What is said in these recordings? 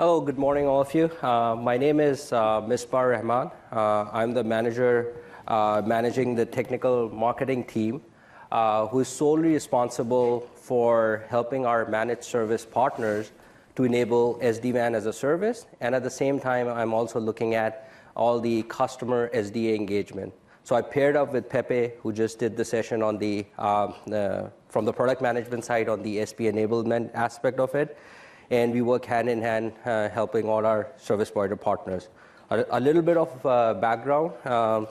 Hello, good morning, all of you. My name is Misbah Rahman. I'm the manager managing the technical marketing team, who is solely responsible for helping our managed service partners to enable SD-WAN as a service. And at the same time, I'm also looking at all the customer SDA engagement. So I paired up with Pepe, who just did the session on from the product management side on the SP enablement aspect of it. And we work hand in hand helping all our service provider partners. A little bit of background.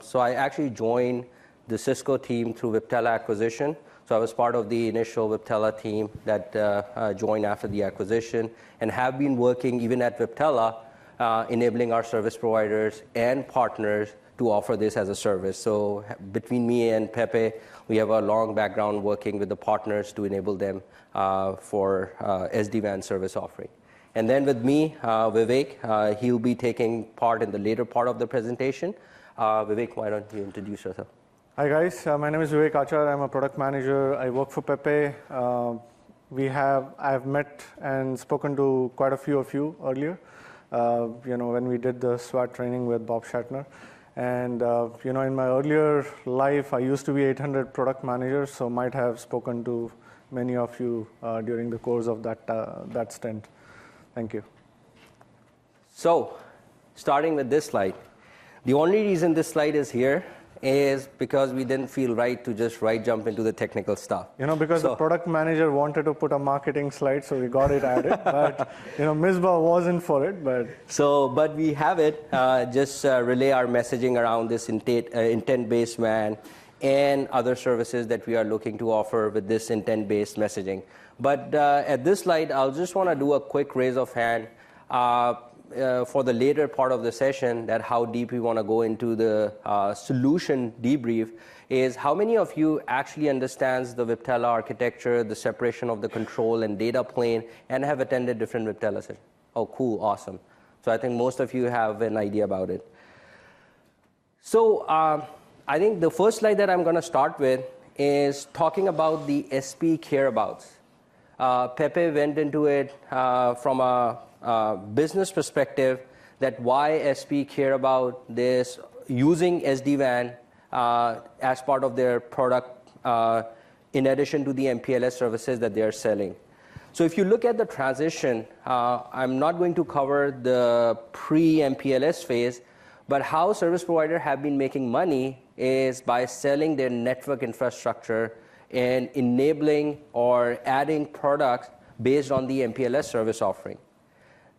So I actually joined the Cisco team through Viptela acquisition. So I was part of the initial Viptela team that joined after the acquisition and have been working even at Viptela, enabling our service providers and partners to offer this as a service. So between me and Pepe, we have a long background working with the partners to enable them for SD-WAN service offering. And then with me, Vivek, he'll be taking part in the later part of the presentation. Vivek, why don't you introduce yourself? Hi guys, my name is Vivek Achar. I'm a product manager. I work for Pepe. I've met and spoken to quite a few of you earlier, when we did the SWAT training with Bob Shatner. And in my earlier life, I used to be 800 product manager, so might have spoken to many of you during the course of that stint. Thank you. So, starting with this slide, the only reason this slide is here is because we didn't feel right to just jump into the technical stuff. Because the product manager wanted to put a marketing slide, so we got it added. But Misbah wasn't for it. But we have it. Just relay our messaging around this intent-based WAN and other services that we are looking to offer with this intent-based messaging. But at this slide, I'll just want to do a quick raise of hand for the later part of the session, that how deep we want to go into the solution debrief, is how many of you actually understands the Viptela architecture, the separation of the control and data plane, and have attended different Viptela sessions? Oh, cool, awesome. So I think most of you have an idea about it. So I think the first slide that I'm going to start with is talking about the SP careabouts. Pepe went into it from a business perspective, that why SP care about this using SD-WAN as part of their product in addition to the MPLS services that they are selling. So if you look at the transition, I'm not going to cover the pre-MPLS phase, but how service providers have been making money is by selling their network infrastructure and enabling or adding products based on the MPLS service offering.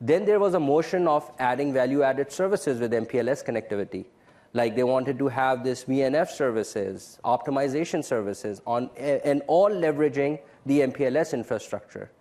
Then there was a motion of adding value-added services with MPLS connectivity. Like they wanted to have this VNF services, optimization services, and all leveraging the MPLS infrastructure.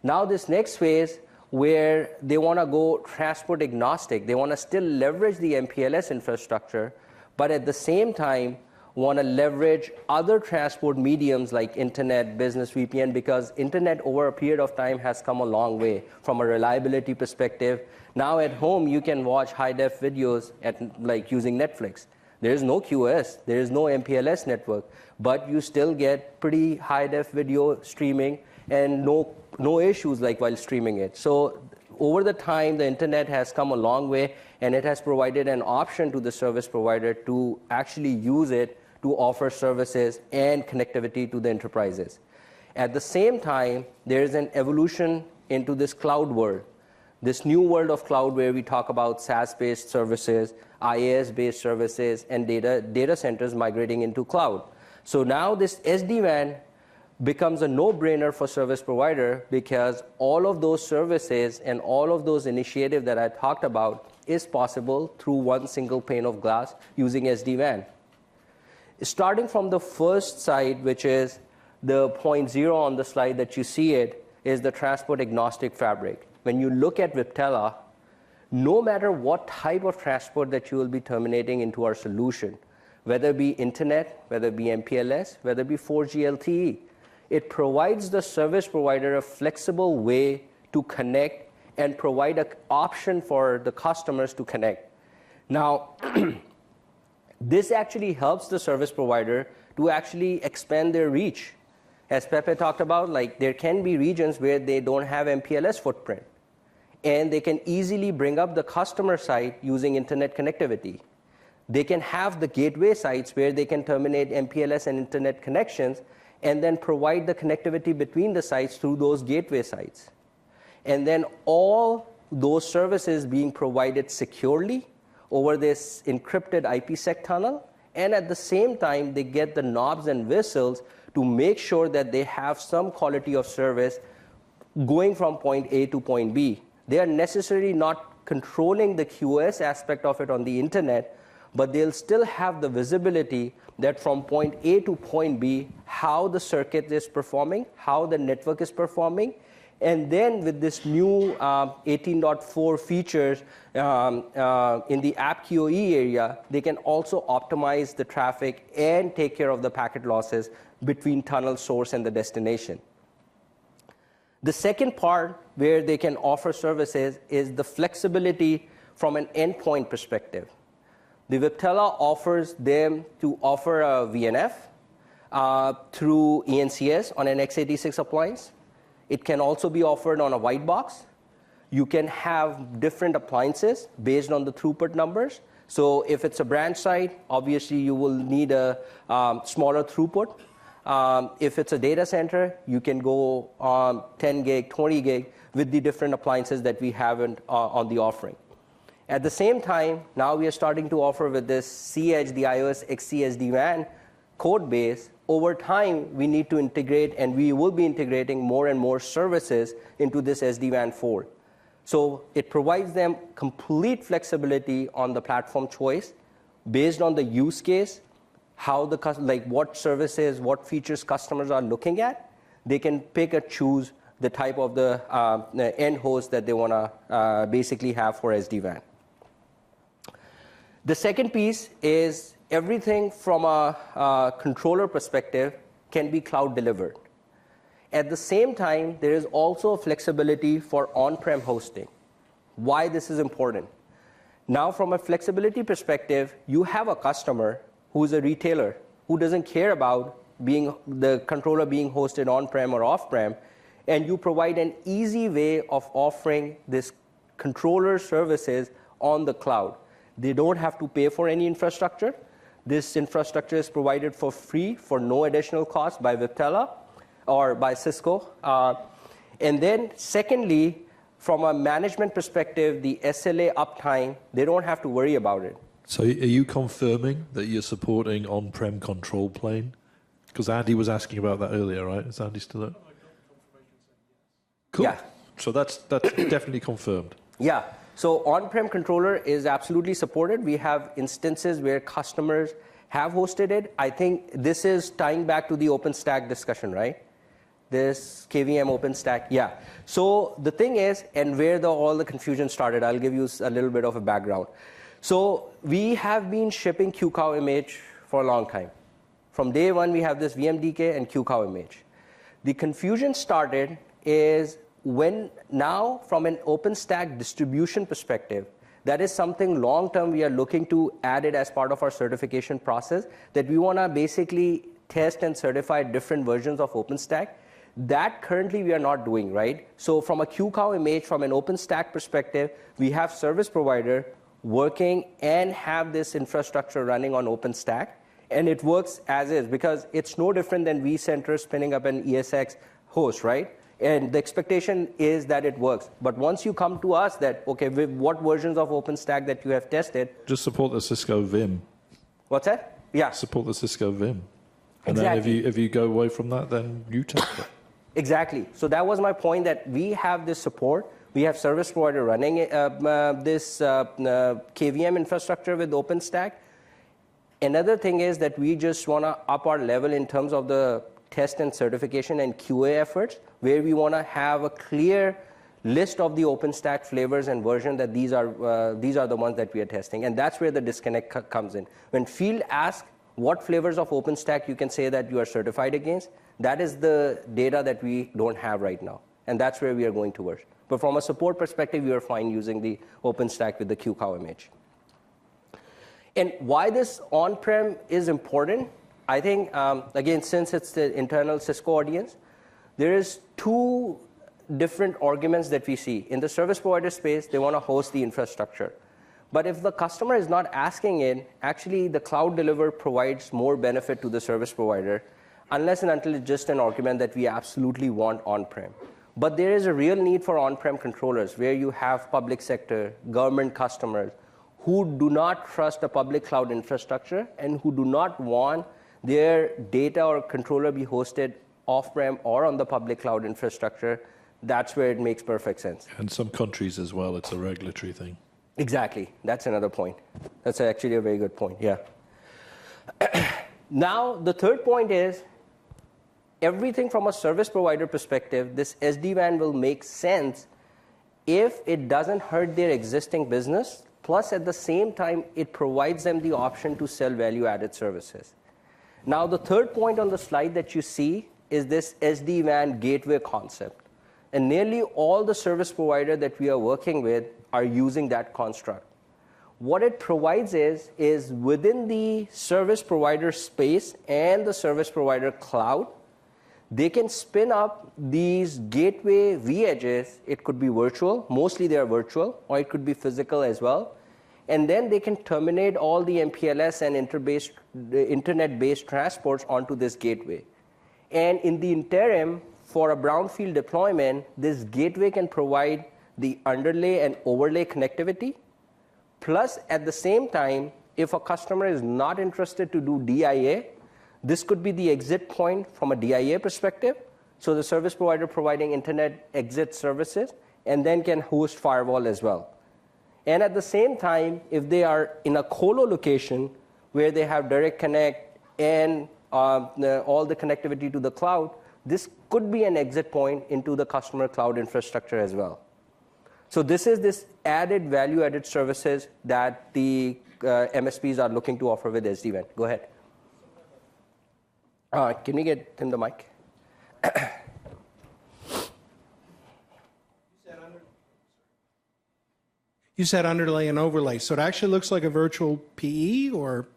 Now this next phase, where they want to go transport agnostic, they want to still leverage the MPLS infrastructure, but at the same time, want to leverage other transport mediums like internet, business VPN, because internet over a period of time has come a long way from a reliability perspective. Now at home, you can watch high-def videos like using Netflix. There is no QoS, there is no MPLS network, but you still get pretty high-def video streaming and no issues like while streaming it. So over the time, the internet has come a long way, and it has provided an option to the service provider to actually use it to offer services and connectivity to the enterprises. At the same time, there is an evolution into this cloud world, this new world of cloud where we talk about SaaS-based services, IaaS-based services, and data centers migrating into cloud. So now this SD-WAN becomes a no-brainer for service provider, because all of those services and all of those initiatives that I talked about is possible through one single pane of glass using SD-WAN. Starting from the first side, which is the 0.0 on the slide that you see it, is the transport agnostic fabric. When you look at Viptela, no matter what type of transport that you will be terminating into our solution, whether it be internet, whether it be MPLS, whether it be 4G LTE, it provides the service provider a flexible way to connect and provide an option for the customers to connect. Now, this actually helps the service provider to actually expand their reach. As Pepe talked about, like there can be regions where they don't have MPLS footprint. and they can easily bring up the customer side using internet connectivity. They can have the gateway sites where they can terminate MPLS and internet connections and then provide the connectivity between the sites through those gateway sites. And then all those services being provided securely over this encrypted IPsec tunnel, and at the same time, they get the knobs and whistles to make sure that they have some quality of service going from point A to point B. They are necessarily not controlling the QoS aspect of it on the internet, but they'll still have the visibility that from point A to point B, how the circuit is performing, how the network is performing. And then with this new 18.4 features in the app QoE area, they can also optimize the traffic and take care of the packet losses between tunnel source and the destination. The second part where they can offer services is the flexibility from an endpoint perspective. The Viptela offers them to offer a VNF through ENCS on an x86 appliance. It can also be offered on a white box. You can have different appliances based on the throughput numbers. So if it's a branch side, obviously you will need a smaller throughput. If it's a data center, you can go on 10 gig, 20 gig with the different appliances that we have on the offering. At the same time, now we are starting to offer with this C-Edge, the iOS XC SD-WAN code base. Over time, we need to integrate, and we will be integrating more and more services into this SD-WAN 4. So it provides them complete flexibility on the platform choice based on the use case, how what services, what features customers are looking at. They can pick and choose the type of the end host that they want to basically have for SD-WAN. The second piece is everything from a controller perspective can be cloud delivered. At the same time, there is also flexibility for on-prem hosting. Why this is important? Now, from a flexibility perspective, you have a customer who is a retailer who doesn't care about the controller being hosted on-prem or off-prem, and you provide an easy way of offering this controller services on the cloud. They don't have to pay for any infrastructure. This infrastructure is provided for free for no additional cost by Viptela or by Cisco. And then secondly, from a management perspective, the SLA uptime, they don't have to worry about it. So are you confirming that you're supporting on-prem control plane? Because Andy was asking about that earlier, right? Is Andy still there? Cool. Yeah. So that's definitely confirmed. Yeah. So on-prem controller is absolutely supported. We have instances where customers have hosted it. I think this is tying back to the OpenStack discussion, right? This KVM OpenStack, yeah. So the thing is, and where all the confusion started, I'll give you a little bit of a background. So we have been shipping QCOW image for a long time. From day one, we have this VMDK and QCOW image. The confusion started is when now from an OpenStack distribution perspective, that is something long-term we are looking to add it as part of our certification process, that we want to basically test and certify different versions of OpenStack. That currently we are not doing, right? So from a QCOW image, from an OpenStack perspective, we have service provider working and have this infrastructure running on OpenStack, and it works as is because it's no different than vCenter spinning up an ESX host, right? And the expectation is that it works. But once you come to us that, okay, with what versions of OpenStack that you have tested. Just support the Cisco Vim. What's that? Yeah. Support the Cisco Vim. And exactly. then if you go away from that, then you test it. Exactly. So that was my point, that we have this support. We have service provider running this KVM infrastructure with OpenStack. Another thing is that we just want to up our level in terms of the test and certification and QA efforts, where we want to have a clear list of the OpenStack flavors and version that these are the ones that we are testing. And that's where the disconnect comes in. When field asks what flavors of OpenStack you can say that you are certified against, that is the data that we don't have right now. And that's where we are going towards. But from a support perspective, we are fine using the OpenStack with the QCOW image. And why this on-prem is important, I think, again, since it's the internal Cisco audience, there is two different arguments that we see. In the service provider space, they want to host the infrastructure. But if the customer is not asking it, actually the cloud deliverer provides more benefit to the service provider, unless and until it's just an argument that we absolutely want on-prem. But there is a real need for on-prem controllers where you have public sector, government customers who do not trust a public cloud infrastructure and who do not want their data or controller be hosted off-prem or on the public cloud infrastructure. That's where it makes perfect sense. And some countries as well, it's a regulatory thing. Exactly. That's another point. That's actually a very good point, yeah. Now, the third point is, everything from a service provider perspective, this SD-WAN will make sense if it doesn't hurt their existing business, plus at the same time, it provides them the option to sell value-added services. Now, the third point on the slide that you see is this SD-WAN gateway concept. And nearly all the service providers that we are working with are using that construct. What it provides is within the service provider space and the service provider cloud, they can spin up these gateway V-edges. It could be virtual, mostly they are virtual, or it could be physical as well. And then they can terminate all the MPLS and internet-based transports onto this gateway. And in the interim, for a brownfield deployment, this gateway can provide the underlay and overlay connectivity. Plus, at the same time, if a customer is not interested to do DIA, this could be the exit point from a DIA perspective. So the service provider providing internet exit services and then can host firewall as well. And at the same time, if they are in a colo location where they have direct connect and all the connectivity to the cloud, this could be an exit point into the customer cloud infrastructure as well. So this is this added value-added services that the MSPs are looking to offer with SD-WAN. Go ahead. Can we get him the mic? You said underlay and overlay, so it actually looks like a virtual PE, or?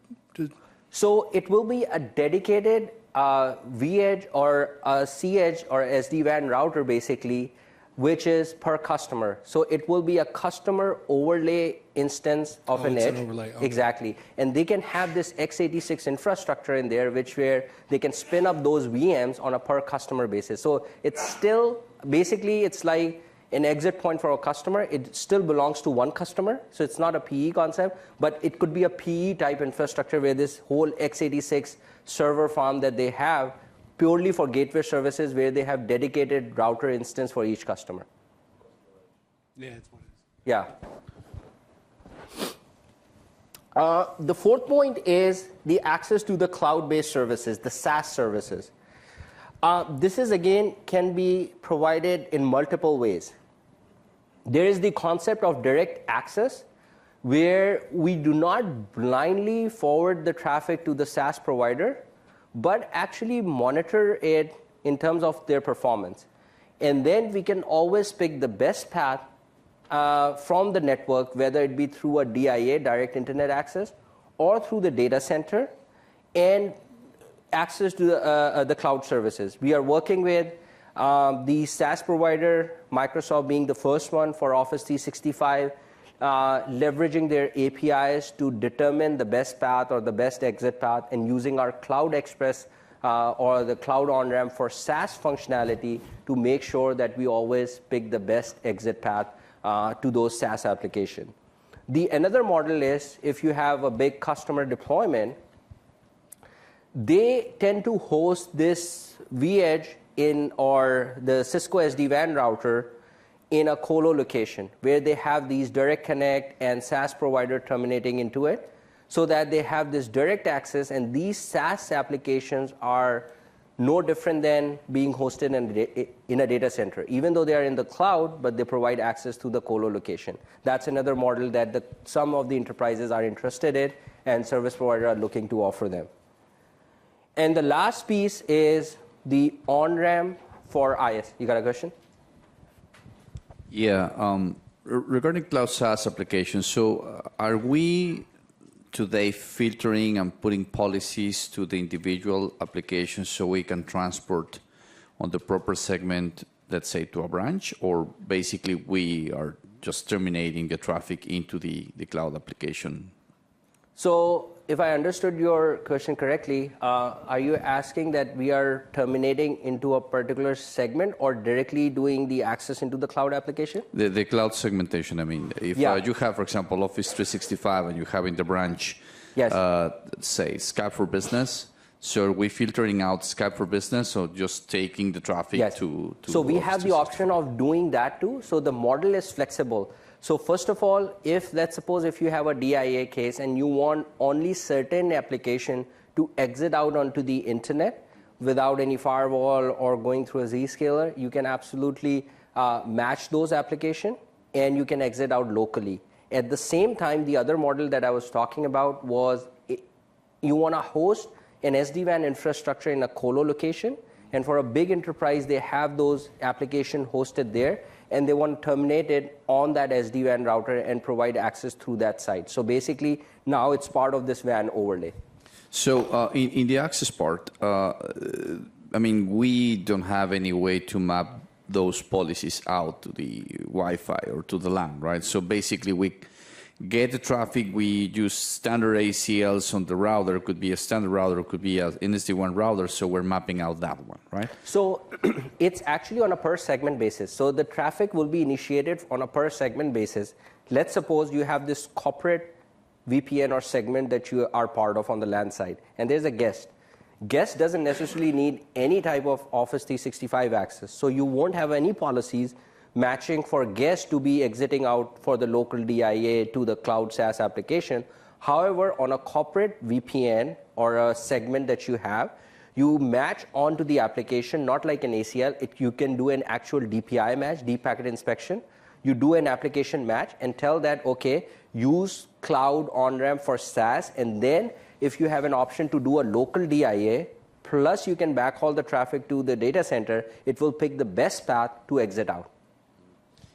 So it will be a dedicated V-edge or a C-edge or SD-WAN router, basically, which is per customer. So it will be a customer overlay instance of an edge. An overlay. Okay. Exactly. And they can have this x86 infrastructure in there, where they can spin up those VMs on a per customer basis. So it's still, basically, it's like an exit point for a customer. It still belongs to one customer. So it's not a PE concept, but it could be a PE type infrastructure where this whole x86 server farm that they have purely for gateway services, where they have dedicated router instance for each customer. Yeah, that's what it is. Yeah. The fourth point is the access to the cloud-based services, the SaaS services. This is, again, can be provided in multiple ways. There is the concept of direct access, where we do not blindly forward the traffic to the SaaS provider, but actually monitor it in terms of their performance. And then we can always pick the best path from the network, whether it be through a DIA, direct internet access, or through the data center, and access to the cloud services. We are working with the SaaS provider, Microsoft being the first one for Office 365, leveraging their APIs to determine the best path or the best exit path, and using our Cloud Express or the cloud on-ramp for SaaS functionality to make sure that we always pick the best exit path to those SaaS applications. Another model is, if you have a big customer deployment, they tend to host this V-edge or the Cisco SD-WAN router in a colo location, where they have these direct connect and SaaS provider terminating into it, so that they have this direct access, and these SaaS applications are no different than being hosted in a data center, even though they are in the cloud, but they provide access to the colo location. That's another model that some of the enterprises are interested in, and service providers are looking to offer them. And the last piece is the on-ramp for IaaS. You got a question? Yeah, regarding cloud SaaS applications, so are we today filtering and putting policies to the individual applications so we can transport on the proper segment let's say, to a branch, or basically we are just terminating the traffic into the cloud application? So if I understood your question correctly, are you asking that we are terminating into a particular segment or directly doing the access into the cloud application? The cloud segmentation, I mean, if Yeah. you have, for example, Office 365 and you have in the branch, Yes. say, Skype for Business, so are we filtering out Skype for Business or just taking the traffic Yes. to So we Office have the 365? option of doing that too. So the model is flexible. So first of all, let's suppose if you have a DIA case and you want only certain application to exit out onto the internet without any firewall or going through a Zscaler, you can absolutely match those applications and you can exit out locally. At the same time, the other model that I was talking about was you want to host an SD-WAN infrastructure in a colo location, and for a big enterprise, they have those applications hosted there, and they want to terminate it on that SD-WAN router and provide access through that site. So basically, now it's part of this WAN overlay. So in the access part, I mean, we don't have any way to map those policies out to the Wi-Fi or to the LAN, right? So basically, we get the traffic, we use standard ACLs on the router. It could be a standard router, it could be an NSD1 router, so we're mapping out that one, right? So it's actually on a per segment basis. So the traffic will be initiated on a per segment basis. Let's suppose you have this corporate VPN or segment that you are part of on the LAN side, and there's a guest. Guest doesn't necessarily need any type of Office 365 access. So you won't have any policies matching for guests to be exiting out for the local DIA to the cloud SaaS application. However, on a corporate VPN or a segment that you have, you match onto the application, not like an ACL. You can do an actual DPI match, deep packet inspection. You do an application match and tell that, okay, use cloud on-ramp for SaaS, and then if you have an option to do a local DIA, plus you can backhaul the traffic to the data center, it will pick the best path to exit out.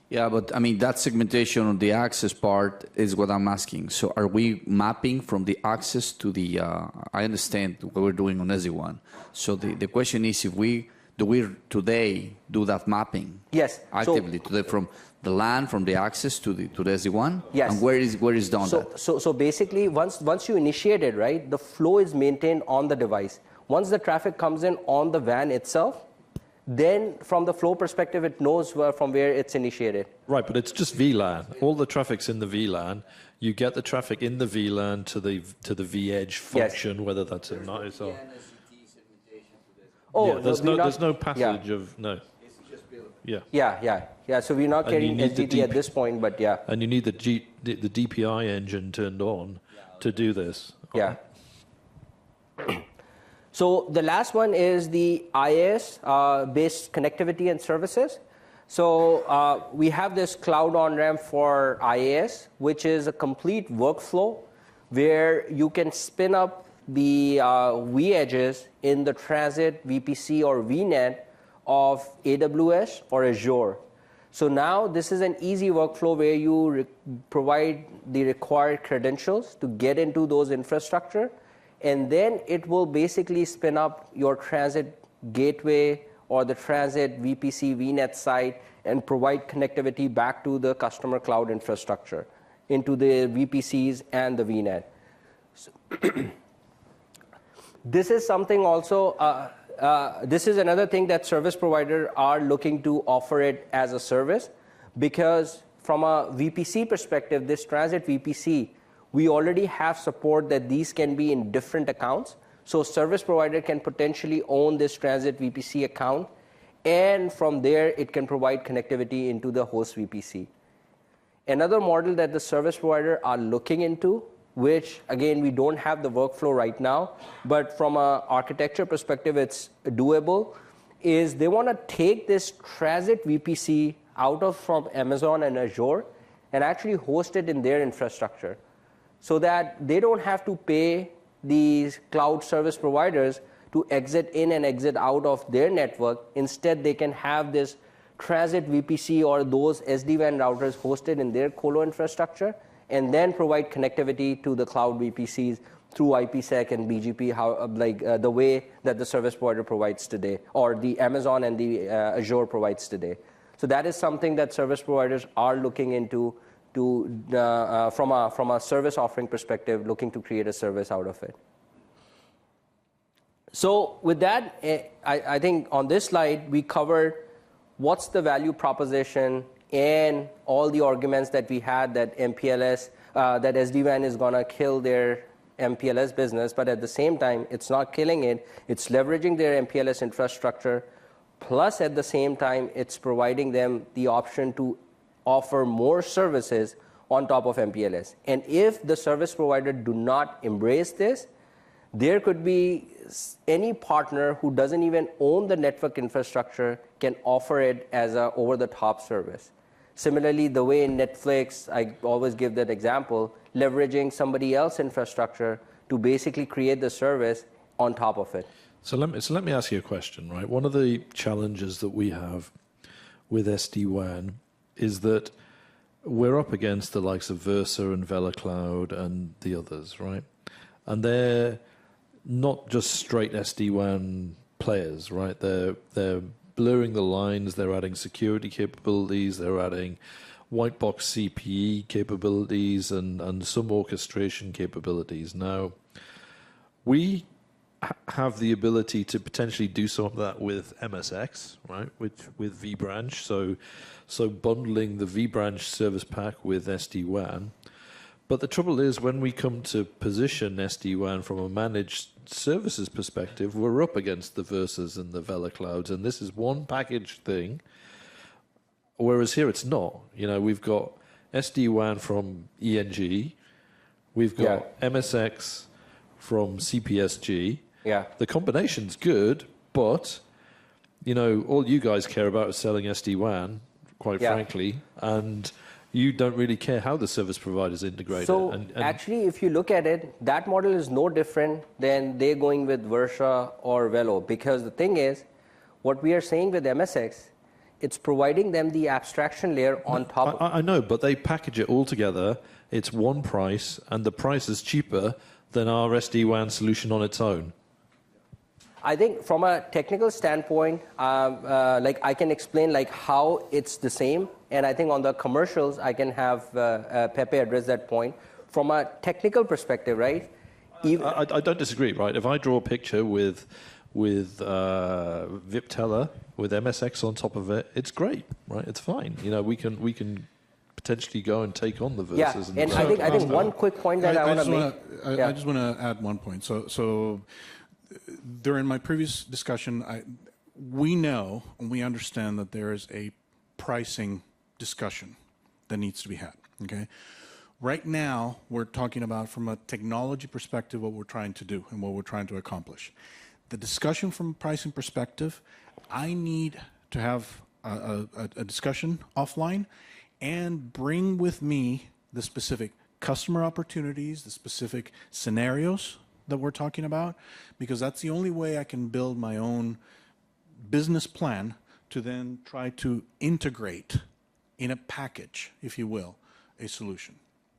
Yeah, but I mean, that segmentation on the access part is what I'm asking. So are we mapping from the access to the, I understand what we're doing on SD-WAN. So the question is, if we today do that mapping? Yes. Actively today from the LAN, from the access to the SD-WAN? Yes. And where is done that? So basically, once you initiate it, right, the flow is maintained on the device. Once the traffic comes in on the WAN itself, then from the flow perspective, it knows from where it's initiated. Right, but it's just VLAN. All the traffic's in the VLAN. You get the traffic in the VLAN to the vEdge function, whether that's a nice or... Oh, yeah, there's no passage yeah. of, no. Yeah. Yeah. So we're not And you carrying need the SDT at this point, but yeah. And you need the DPI engine turned on to do this. Yeah. So the last one is the IaaS-based connectivity and services. So we have this cloud on-ramp for IaaS, which is a complete workflow where you can spin up the vEdges in the transit VPC or VNet of AWS or Azure. So now this is an easy workflow where you provide the required credentials to get into those infrastructure, and then it will basically spin up your transit gateway or the transit VPC VNet site and provide connectivity back to the customer cloud infrastructure into the VPCs and the VNet. So this is something also, this is another thing that service providers are looking to offer it as a service, because from a VPC perspective, this transit VPC, we already have support that these can be in different accounts. So service provider can potentially own this transit VPC account, and from there it can provide connectivity into the host VPC. Another model that the service provider are looking into, which again we don't have the workflow right now, but from an architecture perspective it's doable, is they want to take this transit VPC out of from Amazon and Azure and actually host it in their infrastructure, so that they don't have to pay these cloud service providers to exit in and exit out of their network. Instead, they can have this transit VPC or those SD-WAN routers hosted in their colo infrastructure, and then provide connectivity to the cloud VPCs through IPsec and BGP, the way that the service provider provides today, or the Amazon and the Azure provides today. So that is something that service providers are looking into from a service offering perspective, looking to create a service out of it. So with that, I think on this slide, we covered what's the value proposition and all the arguments that we had that MPLS, that SD-WAN is going to kill their MPLS business, but at the same time, it's not killing it. It's leveraging their MPLS infrastructure, plus at the same time, it's providing them the option to offer more services on top of MPLS. And if the service provider do not embrace this, there could be any partner who doesn't even own the network infrastructure can offer it as a over-the-top service. Similarly, the way in Netflix, I always give that example, leveraging somebody else's infrastructure to basically create the service on top of it. So let me ask you a question, right? One of the challenges that we have with SD-WAN is that we're up against the likes of Versa and VelaCloud and the others, right? And they're not just straight SD-WAN players, right? They're blurring the lines, they're adding security capabilities, they're adding white box CPE capabilities and some orchestration capabilities. Now, we have the ability to potentially do some of that with MSX, right? With vBranch, so bundling the vBranch service pack with SD-WAN. But the trouble is, when we come to position SD-WAN from a managed services perspective, we're up against the Versas and the VelaClouds, and this is one package thing, whereas here it's not. You know, we've got SD-WAN from ENG, we've got MSX from CPSG. Yeah. The combination's good, but, you know, all you guys care about is selling SD-WAN, quite frankly, and you don't really care how the service providers integrate so it. actually, if you look at it, that model is no different than they going with Versa or Velo, because the thing is, what we are saying with MSX, it's providing them the abstraction layer on top. I know, but they package it all together. It's one price, and the price is cheaper than our SD-WAN solution on its own. I think from a technical standpoint, like I can explain like how it's the same, and I think on the commercials I can have Pepe address that point. From a technical perspective, right? I don't disagree, right? If I draw a picture with Viptela with MSX on top of it, it's great, right? It's fine. You know, we can potentially go and take on the Versas. Yeah, and I think one quick point that I want to make. I just want to add one point. So during my previous discussion, we know and we understand that there is a pricing discussion that needs to be had. Okay, right now we're talking about from a technology perspective what we're trying to do and what we're trying to accomplish. The discussion from a pricing perspective, I need to have a discussion offline and bring with me the specific customer opportunities, the specific scenarios that we're talking about, because that's the only way I can build my own business plan to then try to integrate in a package, if you will, a solution.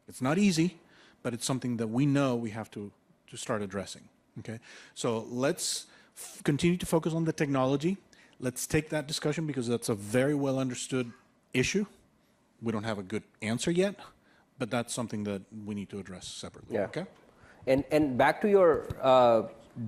It's not easy, but it's something that we know we have to start addressing. Okay, so let's continue to focus on the technology. Let's take that discussion because that's a very well understood issue. We don't have a good answer yet, but that's something that we need to address separately. Yeah. Okay. And back to your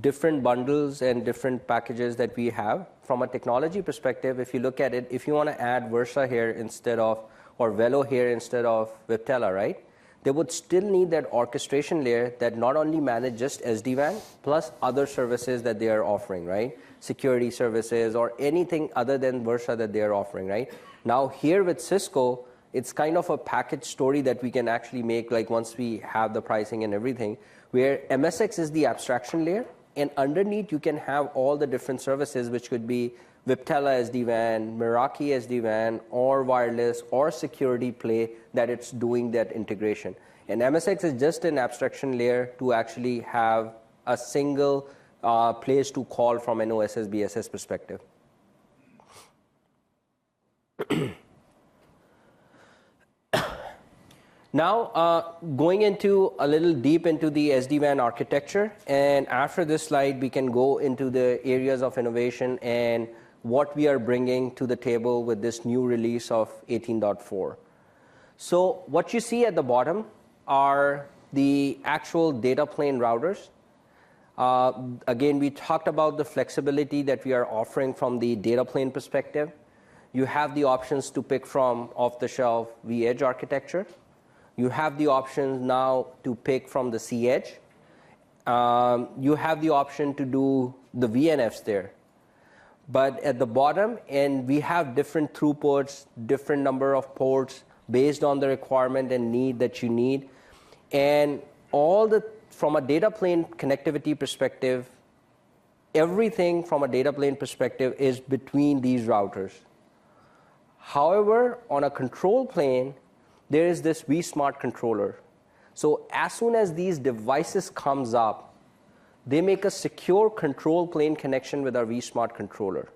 different bundles and different packages that we have, from a technology perspective, if you look at it, if you want to add Versa here instead of, or Velo here instead of Viptela, right? They would still need that orchestration layer that not only manage just SD-WAN, plus other services that they are offering, right? Security services or anything other than Versa that they are offering, right? Now here with Cisco, it's kind of a package story that we can actually make, like once we have the pricing and everything, where MSX is the abstraction layer, and underneath you can have all the different services, which could be Viptela SD-WAN, Meraki SD-WAN, or wireless, or security play that it's doing that integration. And MSX is just an abstraction layer to actually have a single place to call from an OSS BSS perspective. Now, going into a little deep into the SD-WAN architecture, and after this slide, we can go into the areas of innovation and what we are bringing to the table with this new release of 18.4. So what you see at the bottom are the actual data plane routers. Again, we talked about the flexibility that we are offering from the data plane perspective. You have the options to pick from off-the-shelf vEdge architecture. You have the options now to pick from the C-Edge. You have the option to do the VNFs there. But at the bottom, and we have different throughputs, different number of ports based on the requirement and need that you need. And from a data plane connectivity perspective, everything from a data plane perspective is between these routers. However, on a control plane, there is this vSmart controller. So as soon as these devices comes up, they make a secure control plane connection with our vSmart controller.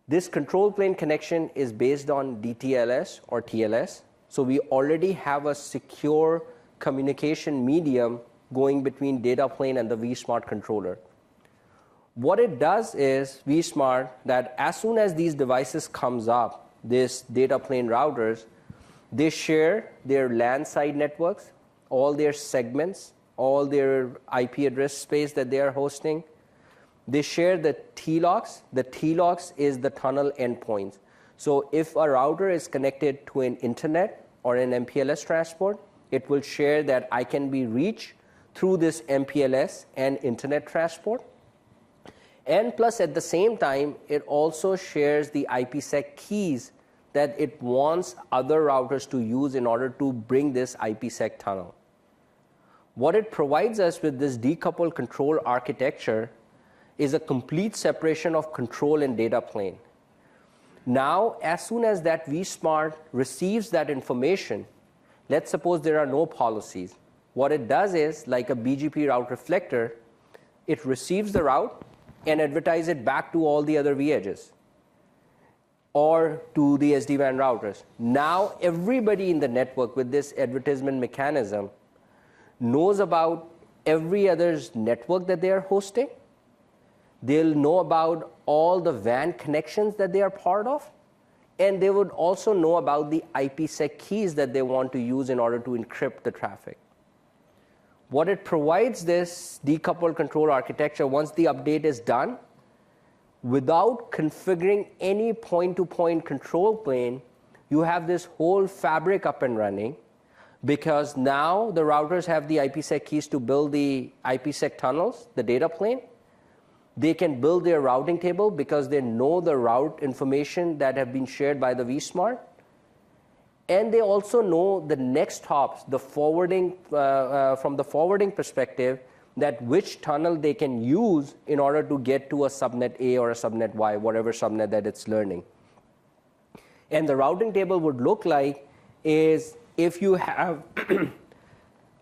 This control plane connection is based on DTLS or TLS. So we already have a secure communication medium going between data plane and the vSmart controller. What it does is vSmart, that as soon as these devices comes up, this data plane routers, they share their LAN side networks, all their segments, all their IP address space that they are hosting. They share the TLOCs. The TLOCs is the tunnel endpoints. So if a router is connected to an internet or an MPLS transport, it will share that I can be reached through this MPLS and internet transport. And plus, at the same time, it also shares the IPsec keys that it wants other routers to use in order to bring this IPsec tunnel. What it provides us with this decoupled control architecture is a complete separation of control and data plane. Now, as soon as that vSmart receives that information, let's suppose there are no policies. What it does is, like a BGP route reflector, it receives the route and advertises it back to all the other vEdges or to the SD-WAN routers. Now, everybody in the network with this advertisement mechanism knows about every other's network that they are hosting. They'll know about all the WAN connections that they are part of, and they would also know about the IPsec keys that they want to use in order to encrypt the traffic. What it provides, this decoupled control architecture, once the update is done, without configuring any point-to-point control plane, you have this whole fabric up and running, because now the routers have the IPsec keys to build the IPsec tunnels, the data plane. They can build their routing table because they know the route information that have been shared by the vSmart. And they also know the next hops, the forwarding, from the forwarding perspective, that which tunnel they can use in order to get to a subnet A or a subnet Y, whatever subnet that it's learning. And the routing table would look like is if you have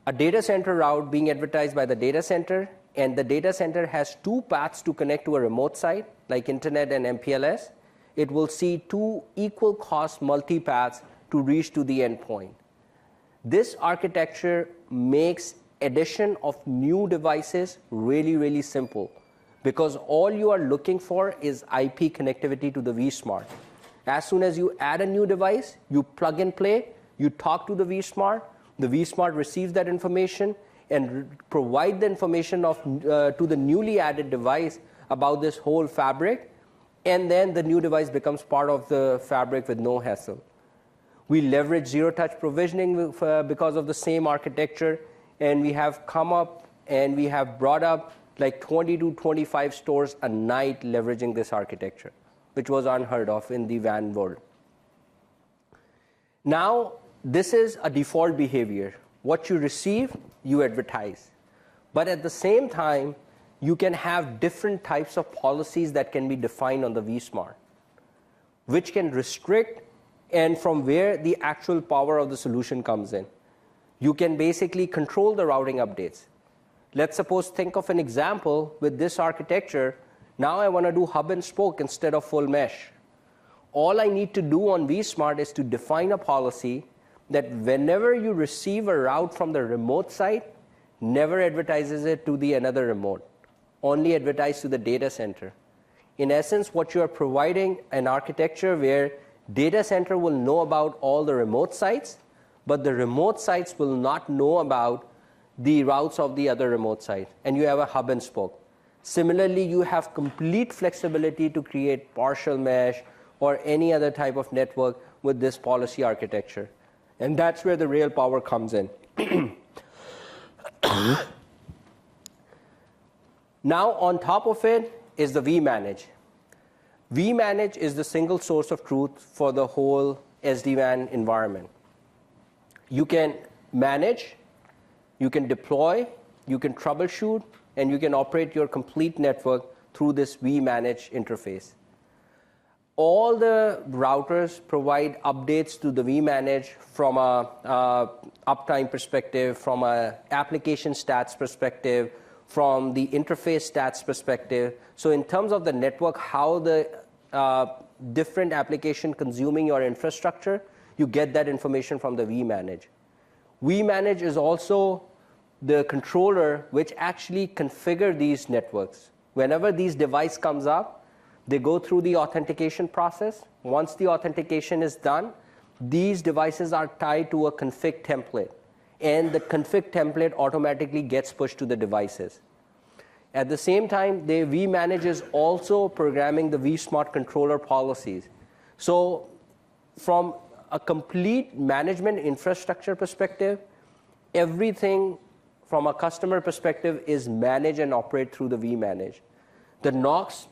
a data center route being advertised by the data center, and the data center has two paths to connect to a remote site, like internet and MPLS, it will see two equal cost multipaths to reach to the endpoint. This architecture makes addition of new devices really, really simple, because all you are looking for is IP connectivity to the vSmart. As soon as you add a new device, you plug and play, you talk to the vSmart receives that information and provide the information to the newly added device about this whole fabric, and then the new device becomes part of the fabric with no hassle. We leverage zero-touch provisioning because of the same architecture, and we have come up and we have brought up like 20 to 25 stores a night leveraging this architecture, which was unheard of in the WAN world. Now, this is a default behavior. What you receive, you advertise. But at the same time, you can have different types of policies that can be defined on the vSmart, which can restrict, and from where the actual power of the solution comes in. You can basically control the routing updates. Let's suppose, think of an example with this architecture. Now I want to do hub and spoke instead of full mesh. All I need to do on vSmart is to define a policy that whenever you receive a route from the remote site, never advertises it to the another remote, only advertise to the data center. In essence, what you are providing an architecture where data center will know about all the remote sites, but the remote sites will not know about the routes of the other remote site, and you have a hub and spoke. Similarly, you have complete flexibility to create partial mesh or any other type of network with this policy architecture. And that's where the rail power comes in. Now, on top of it is the vManage. vManage is the single source of truth for the whole SD-WAN environment. You can manage, you can deploy, you can troubleshoot, and you can operate your complete network through this vManage interface. All the routers provide updates to the vManage from a uptime perspective, from a application stats perspective, from the interface stats perspective. So in terms of the network, how the different application consuming your infrastructure, you get that information from the vManage. vManage is also the controller which actually configure these networks. Whenever these device comes up, they go through the authentication process. Once the authentication is done, these devices are tied to a config template, and the config template automatically gets pushed to the devices. At the same time, the vManage is also programming the vSmart controller policies. So from a complete management infrastructure perspective, everything from a customer perspective is managed and operate through the vManage. The NOCs,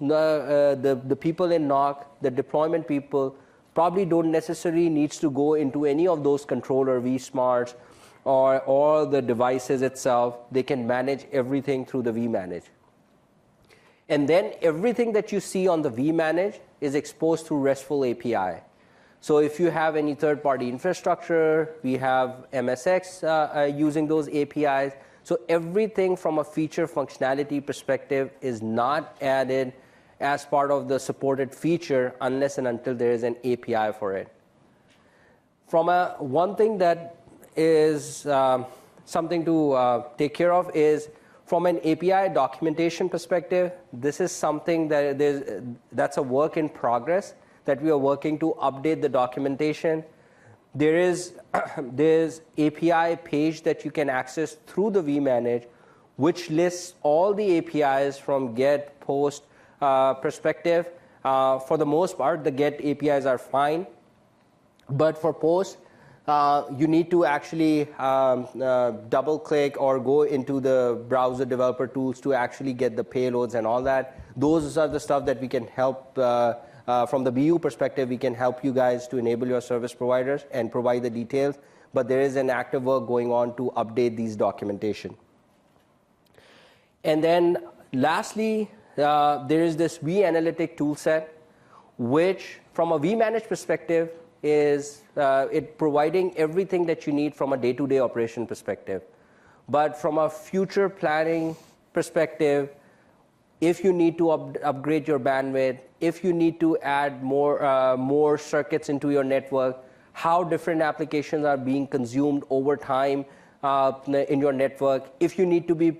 the people in NOC, the deployment people probably don't necessarily needs to go into any of those controller vSmarts or the devices itself. They can manage everything through the vManage. And then everything that you see on the vManage is exposed through RESTful API. So if you have any third-party infrastructure, we have MSX using those APIs. So everything from a feature functionality perspective is not added as part of the supported feature unless and until there is an API for it. From one thing that is something to take care of is from an API documentation perspective, this is something that's a work in progress that we are working to update the documentation. There's API page that you can access through the vManage, which lists all the APIs from GET, POST perspective. For the most part, the GET APIs are fine. But for POST, you need to actually double-click or go into the browser developer tools to actually get the payloads and all that. Those are the stuff that we can help from the BU perspective, we can help you guys to enable your service providers and provide the details, but there is an active work going on to update these documentation. And then lastly, there is this vAnalytic toolset, which from a vManage perspective is it providing everything that you need from a day-to-day operation perspective. But from a future planning perspective, if you need to upgrade your bandwidth, if you need to add more circuits into your network, how different applications are being consumed over time in your network, if you need to be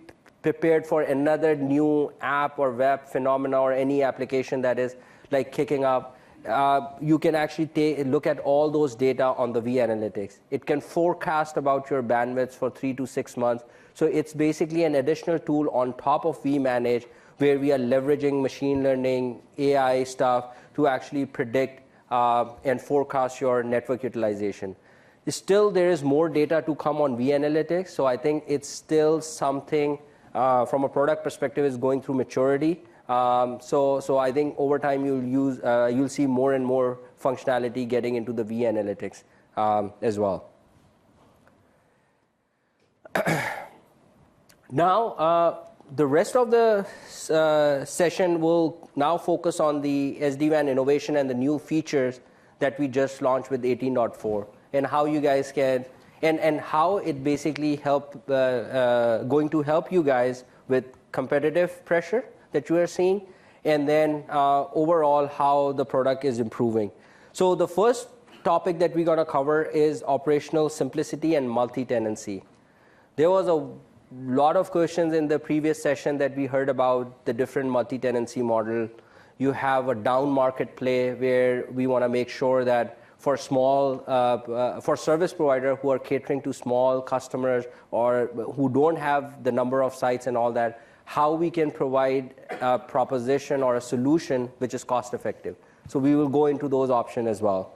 prepared for another new app or web phenomena or any application that is like kicking up, you can actually look at all those data on the vAnalytics. It can forecast about your bandwidths for 3 to 6 months. So it's basically an additional tool on top of vManage where we are leveraging machine learning, AI stuff to actually predict and forecast your network utilization. Still, there is more data to come on vAnalytics, so I think it's still something from a product perspective is going through maturity. So I think over time you'll see more and more functionality getting into the vAnalytics as well. Now, the rest of the session will now focus on the SD-WAN innovation and the new features that we just launched with 18.4 and how you guys can, and how it basically going to help you guys with competitive pressure that you are seeing, and then overall how the product is improving. So the first topic that we're going to cover is operational simplicity and multi-tenancy. There was a lot of questions in the previous session that we heard about the different multi-tenancy model. You have a down market play where we want to make sure that for for service provider who are catering to small customers or who don't have the number of sites and all that, how we can provide a proposition or a solution which is cost effective. So we will go into those options as well.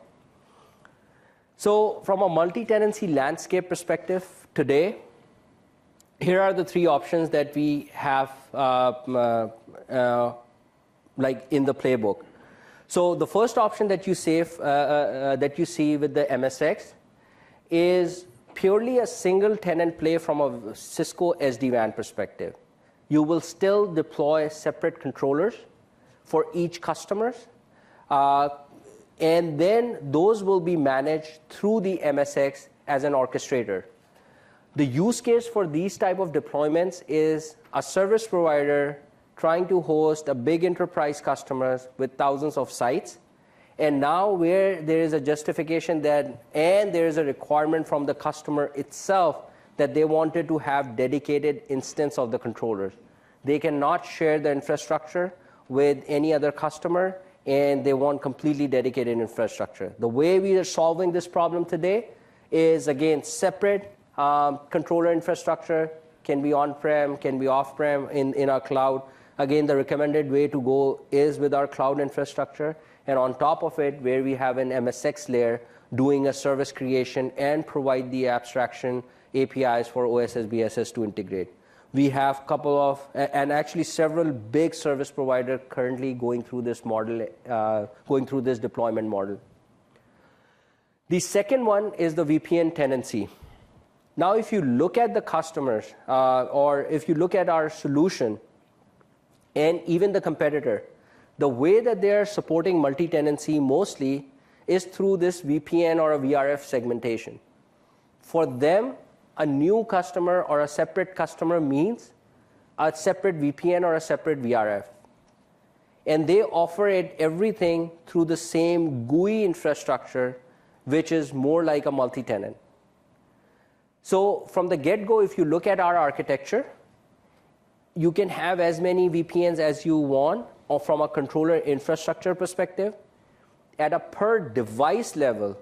So from a multi-tenancy landscape perspective today, here are the three options that we have like in the playbook. So the first option that you see with the MSX is purely a single tenant play from a Cisco SD-WAN perspective. You will still deploy separate controllers for each customer, and then those will be managed through the MSX as an orchestrator. The use case for these type of deployments is a service provider trying to host a big enterprise customers with thousands of sites. And now where there is a justification that, and there is a requirement from the customer itself that they wanted to have dedicated instance of the controllers. They cannot share the infrastructure with any other customer, and they want completely dedicated infrastructure. The way we are solving this problem today is, again, separate controller infrastructure, can be on-prem, can be off-prem in our cloud. Again, the recommended way to go is with our cloud infrastructure, and on top of it, where we have an MSX layer doing a service creation and provide the abstraction APIs for OSS BSS to integrate. We have a couple of, and actually several big service providers currently going through this model, going through this deployment model. The second one is the VPN tenancy. Now, if you look at the customers, or if you look at our solution, and even the competitor, the way that they are supporting multi-tenancy mostly is through this VPN or a VRF segmentation. For them, a new customer or a separate customer means a separate VPN or a separate VRF. And they offer it everything through the same GUI infrastructure, which is more like a multi-tenant. So from the get-go, if you look at our architecture, you can have as many VPNs as you want, or from a controller infrastructure perspective. At a per device level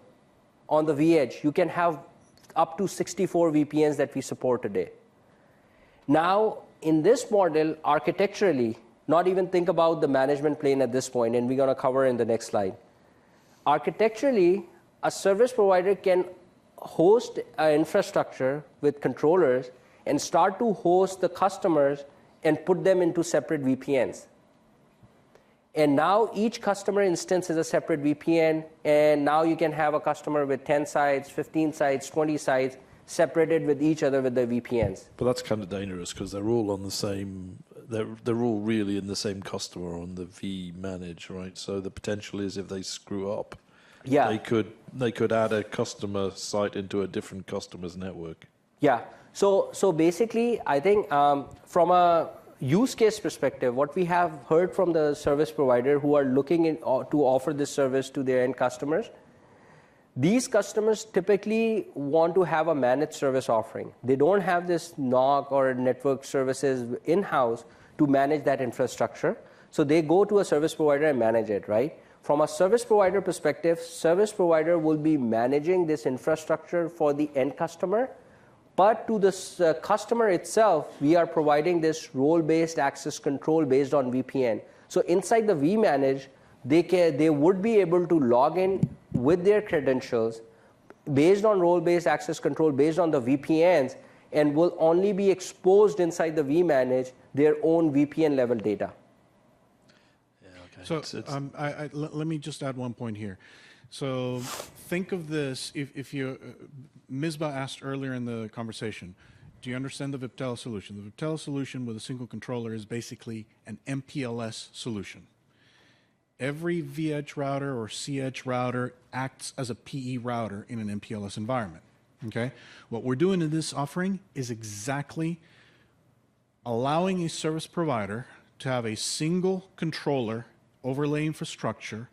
on the vEdge, you can have up to 64 VPNs that we support today. Now, in this model, architecturally, not even think about the management plane at this point, and we're going to cover in the next slide. Architecturally, a service provider can host an infrastructure with controllers and start to host the customers and put them into separate VPNs. And now each customer instance is a separate VPN, and now you can have a customer with 10 sites, 15 sites, 20 sites, separated with each other with the VPNs. But that's kind of dangerous because they're all on the same, they're all really in the same customer on the vManage, right? So the potential is if they screw up, yeah, they could add a customer site into a different customer's network. Yeah. So basically, I think from a use case perspective, what we have heard from the service provider who are looking to offer this service to their end customers, these customers typically want to have a managed service offering. They don't have this NOC or network services in-house to manage that infrastructure. So they go to a service provider and manage it, right? From a service provider perspective, service provider will be managing this infrastructure for the end customer. But to the customer itself, we are providing this role-based access control based on VPN. So inside the vManage, they would be able to log in with their credentials based on role-based access control, based on the VPNs, and will only be exposed inside the vManage their own VPN level data. Yeah, okay. So let me just add one point here. So think of this, if you, Misbah asked earlier in the conversation, do you understand the Viptela solution? The Viptela solution with a single controller is basically an MPLS solution. Every vEdge router or cEdge router acts as a PE router in an MPLS environment, okay? What we're doing in this offering is exactly allowing a service provider to have a single controller overlay infrastructure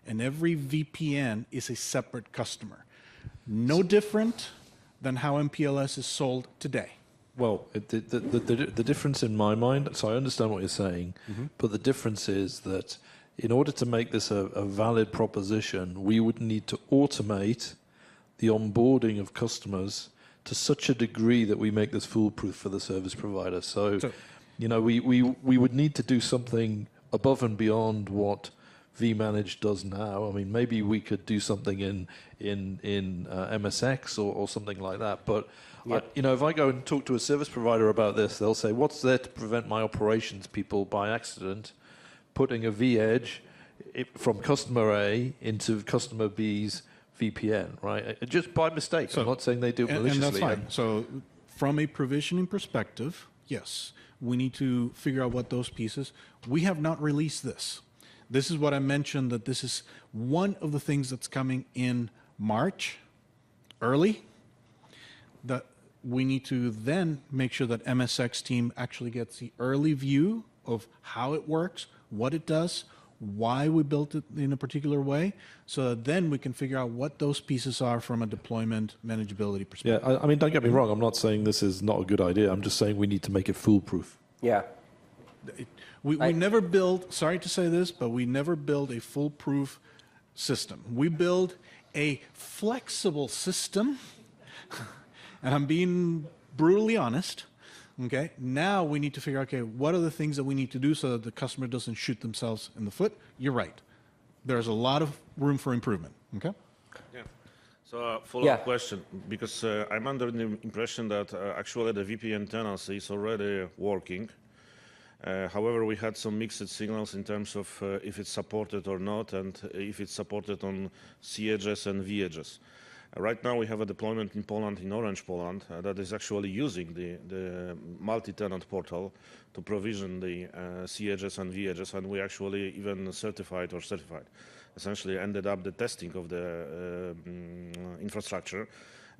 and every VPN is a separate customer. No different than how MPLS is sold today. Well, the difference in my mind, so I understand what you're saying, but the difference is that in order to make this a valid proposition, we would need to automate the onboarding of customers to such a degree that we make this foolproof for the service provider. So we would need to do something above and beyond what vManage does now. I mean, maybe we could do something in MSX or something like that. But if I go and talk to a service provider about this, they'll say, "What's there to prevent my operations people by accident putting a vEdge from customer A into customer B's VPN, right? Just by mistake. I'm not saying they do it maliciously." And that's fine. So from a provisioning perspective, yes, we need to figure out what those pieces. We have not released this. This is what I mentioned, that this is one of the things that's coming in March, early, that we need to then make sure that MSX team actually gets the early view of how it works, what it does, why we built it in a particular way, so that then we can figure out what those pieces are from a deployment manageability perspective. Yeah, I mean, don't get me wrong. I'm not saying this is not a good idea. I'm just saying we need to make it foolproof. Yeah. We never build, sorry to say this, but we never build a foolproof system. We build a flexible system, and I'm being brutally honest. Okay, now we need to figure out, okay, what are the things that we need to do so that the customer doesn't shoot themselves in the foot? You're right. There's a lot of room for improvement. Okay? Yeah. So follow-up question, because I'm under the impression that actually the VPN tenancy is already working. However, we had some mixed signals in terms of if it's supported or not, and if it's supported on C edges and V edges. Right now we have a deployment in Poland, in Orange Poland, that is actually using the multi-tenant portal to provision the C edges and V edges, and we actually even certified, essentially ended up the testing of the infrastructure.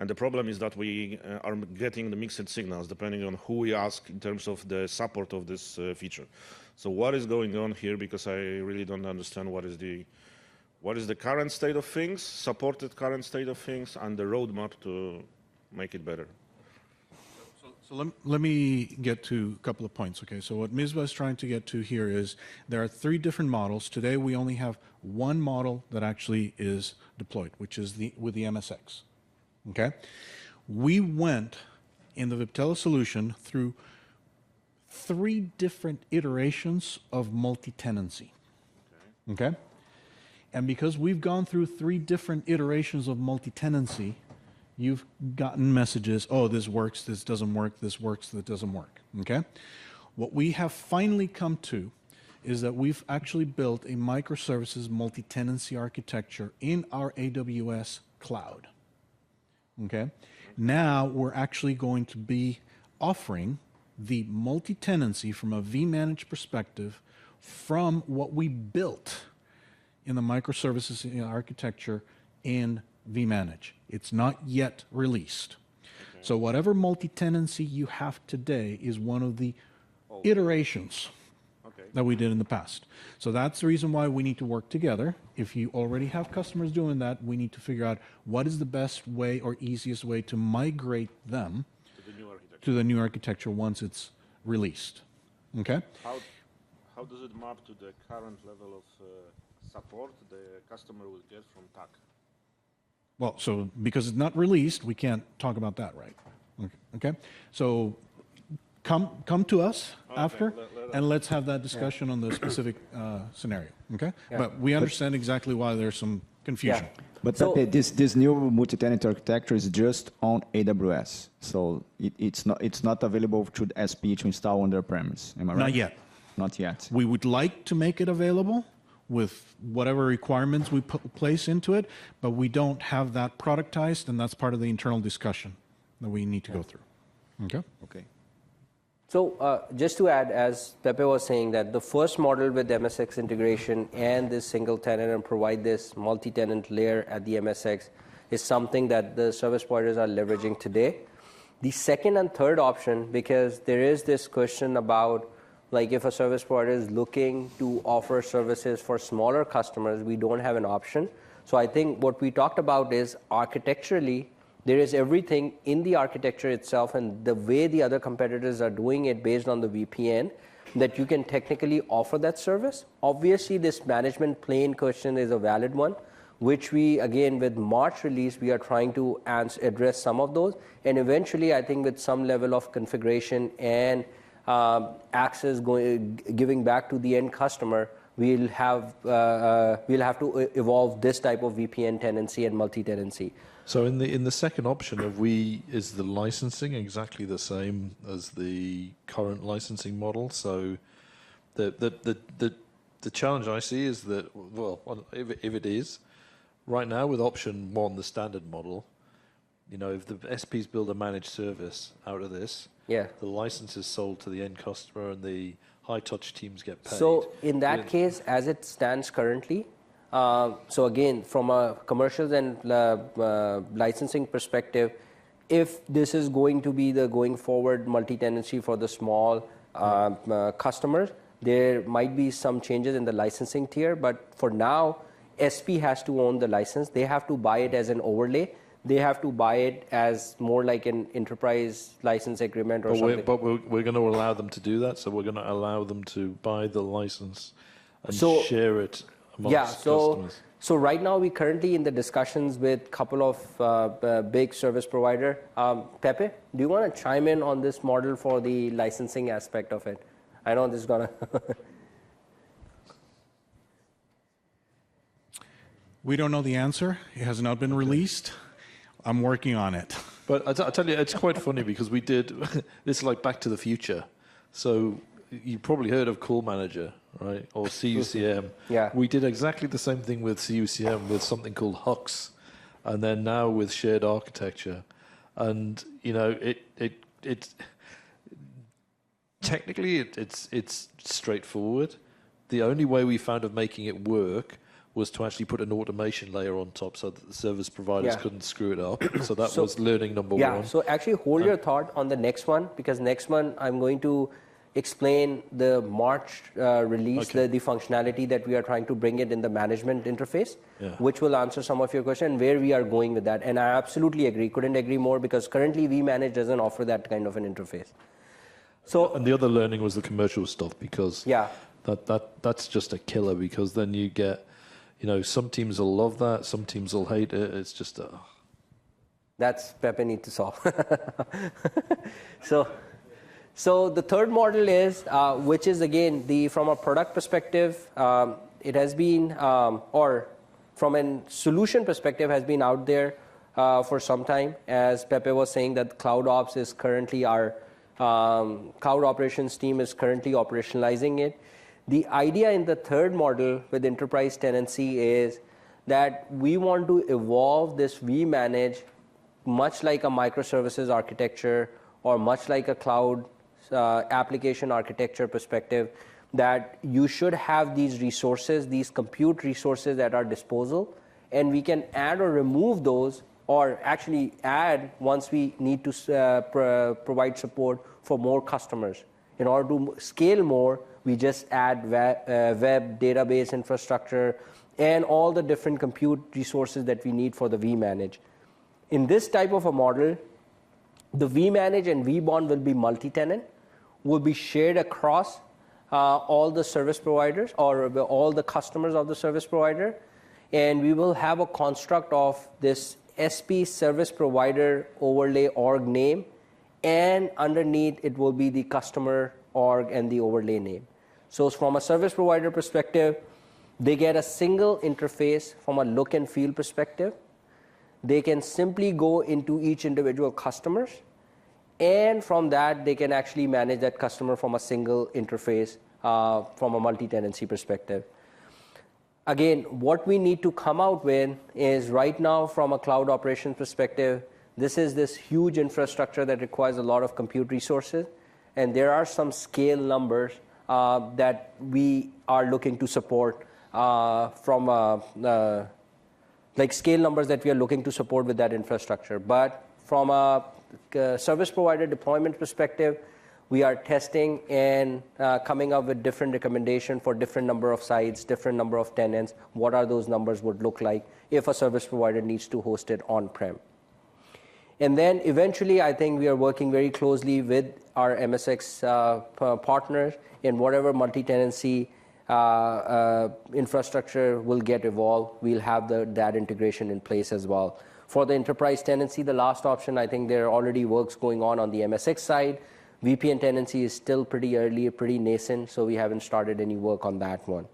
And the problem is that we are getting the mixed signals depending on who we ask in terms of the support of this feature. So what is going on here? Because I really don't understand what is the current state of things, supported current state of things, and the roadmap to make it better. So let me get to a couple of points, okay? So what Misbah is trying to get to here is there are 3 different models. Today we only have one model that actually is deployed, which is with the MSX, okay? We went in the Viptela solution through 3 different iterations of multi-tenancy, okay? And because we've gone through 3 different iterations of multi-tenancy, you've gotten messages, oh, this works, this doesn't work, this works, that doesn't work, okay? What we have finally come to is that we've actually built a microservices multi-tenancy architecture in our AWS cloud, okay? Now we're actually going to be offering the multi-tenancy from a vManage perspective from what we built in the microservices architecture in vManage. It's not yet released. Okay. So whatever multi-tenancy you have today is one of the iterations that we did in the past. So that's the reason why we need to work together. If you already have customers doing that, we need to figure out what is the best way or easiest way to migrate them to the new architecture once it's released. Okay? How does it map to the current level of support the customer will get from TAC? Well, so because it's not released, we can't talk about that, right? Okay? So come to us after, and let's have that discussion on the specific scenario, okay? Yeah. But we understand exactly why there's some confusion. Yeah. But so, this new multi-tenant architecture is just on AWS, so it's not available to the SP to install on their premise. Am I right? Not yet. Not yet. We would like to make it available with whatever requirements we place into it, but we don't have that productized, and that's part of the internal discussion that we need to go through. Okay? Okay. So just to add, as Pepe was saying, that the first model with MSX integration and this single tenant and provide this multi-tenant layer at the MSX is something that the service providers are leveraging today. The second and third option, because there is this question about Like if a service provider is looking to offer services for smaller customers, we don't have an option. So I think what we talked about is architecturally, there is everything in the architecture itself and the way the other competitors are doing it based on the VPN that you can technically offer that service. Obviously, this management plane question is a valid one, which we, again, with March release, we are trying to address some of those. And eventually, I think with some level of configuration and access giving back to the end customer, we'll have to evolve this type of VPN tenancy and multi-tenancy. So in the second option is the licensing exactly the same as the current licensing model? So the challenge I see is that, well, if it is, right now with option 1, the standard model, if the SPs build a managed service out of this, the license is sold to the end customer and the high-touch teams get paid. So in that case, as it stands currently, so again, from a commercials and licensing perspective, if this is going to be the going forward multi-tenancy for the small customers, there might be some changes in the licensing tier. But for now, SP has to own the license. They have to buy it as an overlay. They have to buy it as more like an enterprise license agreement or something. But we're going to allow them to do that. So we're going to allow them to buy the license and share it amongst customers. So right now we currently in the discussions with a couple of big service provider. Pepe, do you want to chime in on this model for the licensing aspect of it? I know this is going to... We don't know the answer. It has not been released. I'm working on it. But I tell you, it's quite funny because we did, this is like Back to the Future. So you probably heard of Call Manager, right? Or CUCM. Yeah. We did exactly the same thing with CUCM with something called HUX. And then now with shared architecture. And, it's technically it's straightforward. The only way we found of making it work was to actually put an automation layer on top so that the service providers couldn't screw it up. So that was learning number one. Yeah, so actually hold your thought on the next one, because next one I'm going to explain the March release, the functionality that we are trying to bring it in the management interface, which will answer some of your question and where we are going with that. And I absolutely agree, couldn't agree more, because currently vManage doesn't offer that kind of an interface. So, and the other learning was the commercial stuff, because that's just a killer, because then you get, some teams will love that, some teams will hate it. It's just that's Pepe need to solve. So the third model is, which is again, from a product perspective, it has been, or from a solution perspective, has been out there for some time. As Pepe was saying, that Cloud Ops is currently our cloud operations team is currently operationalizing it. The idea in the third model with enterprise tenancy is that we want to evolve this vManage much like a microservices architecture or much like a cloud application architecture perspective, that you should have these resources, these compute resources at our disposal, and we can add or remove those, or actually add once we need to provide support for more customers. In order to scale more, we just add web database infrastructure and all the different compute resources that we need for the vManage. In this type of a model, the vManage and vBond will be multi-tenant, will be shared across all the service providers or all the customers of the service provider, and we will have a construct of this SP service provider overlay org name, and underneath it will be the customer org and the overlay name. So from a service provider perspective, they get a single interface from a look and feel perspective. They can simply go into each individual customers, and from that they can actually manage that customer from a single interface from a multi-tenancy perspective. Again, what we need to come out with is, right now from a cloud operations perspective, this huge infrastructure that requires a lot of compute resources, and there are some scale numbers that we are looking to support from like scale numbers that we are looking to support with that infrastructure. But from a service provider deployment perspective, We are testing and coming up with different recommendations for different number of sites, different number of tenants, what are those numbers would look like if a service provider needs to host it on-prem. And then eventually, I think we are working very closely with our MSX partners in whatever multi-tenancy infrastructure will get evolved. We'll have that integration in place as well. For the enterprise tenancy, the last option, I think there are already works going on the MSX side. VPN tenancy is still pretty early, pretty nascent, so we haven't started any work on that one.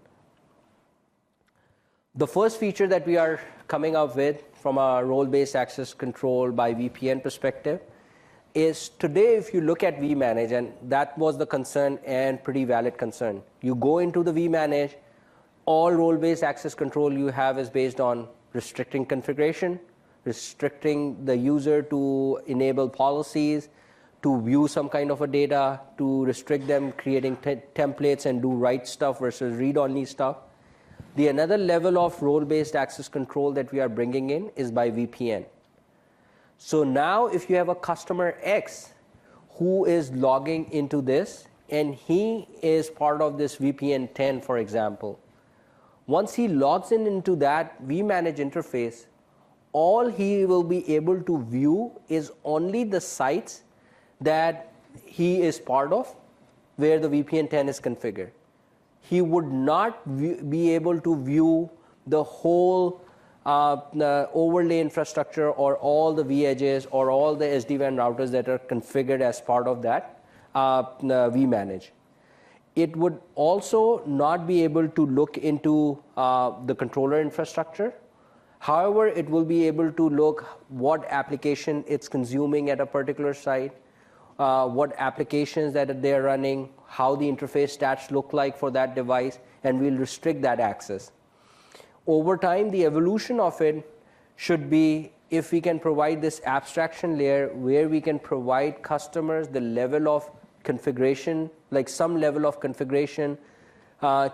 The first feature that we are coming up with from a role-based access control by VPN perspective is today, if you look at vManage, and that was the concern and pretty valid concern. You go into the vManage, all role-based access control you have is based on restricting configuration, restricting the user to enable policies, to view some kind of a data, to restrict them, creating templates and do write stuff versus read-only stuff. The another level of role-based access control that we are bringing in is by VPN. So now if you have a customer X who is logging into this, and he is part of this VPN 10, for example, once he logs into that vManage interface, all he will be able to view is only the sites that he is part of where the VPN 10 is configured. He would not be able to view the whole the overlay infrastructure or all the vEdges or all the SD-WAN routers that are configured as part of that vManage. It would also not be able to look into the controller infrastructure. However, it will be able to look what application it's consuming at a particular site, what applications that they're running, how the interface stats look like for that device, and we'll restrict that access. Over time, the evolution of it should be if we can provide this abstraction layer where we can provide customers the level of configuration, like some level of configuration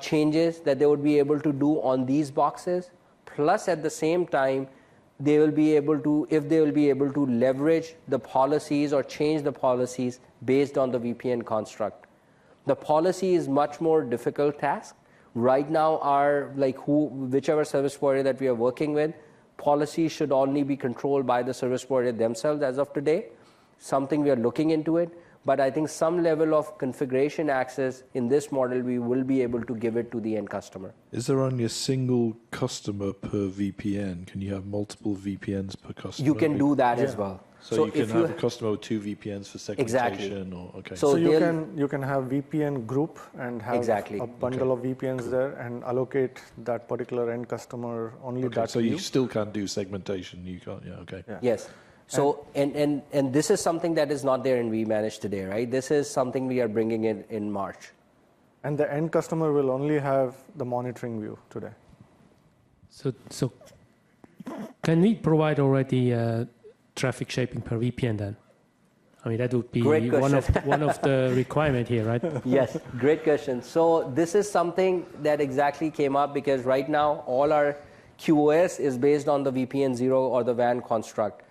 changes that they would be able to do on these boxes, plus at the same time, they will be able to, if they will be able to leverage the policies or change the policies based on the VPN construct. The policy is much more difficult task. Right now, whichever service provider that we are working with, policies should only be controlled by the service provider themselves as of today. Something we are looking into it. But I think some level of configuration access in this model, we will be able to give it to the end customer. Is there only a single customer per VPN? Can you have multiple VPNs per customer? You can do that as well. So you can have a customer with 2 VPNs for segmentation? Exactly. Or, okay. So you can have VPN group and have a bundle of VPNs there and allocate that particular end customer only that so you still can't do segmentation. You can't, Yeah. Yes. So, and this is something that is not there in vManage today, right? This is something we are bringing in March. And the end customer will only have the monitoring view today. So can we provide already traffic shaping per VPN then? I mean, that would be one of the requirement here, right? Yes, great question. So this is something that exactly came up because right now all our QoS is based on the VPN 0 or the WAN construct.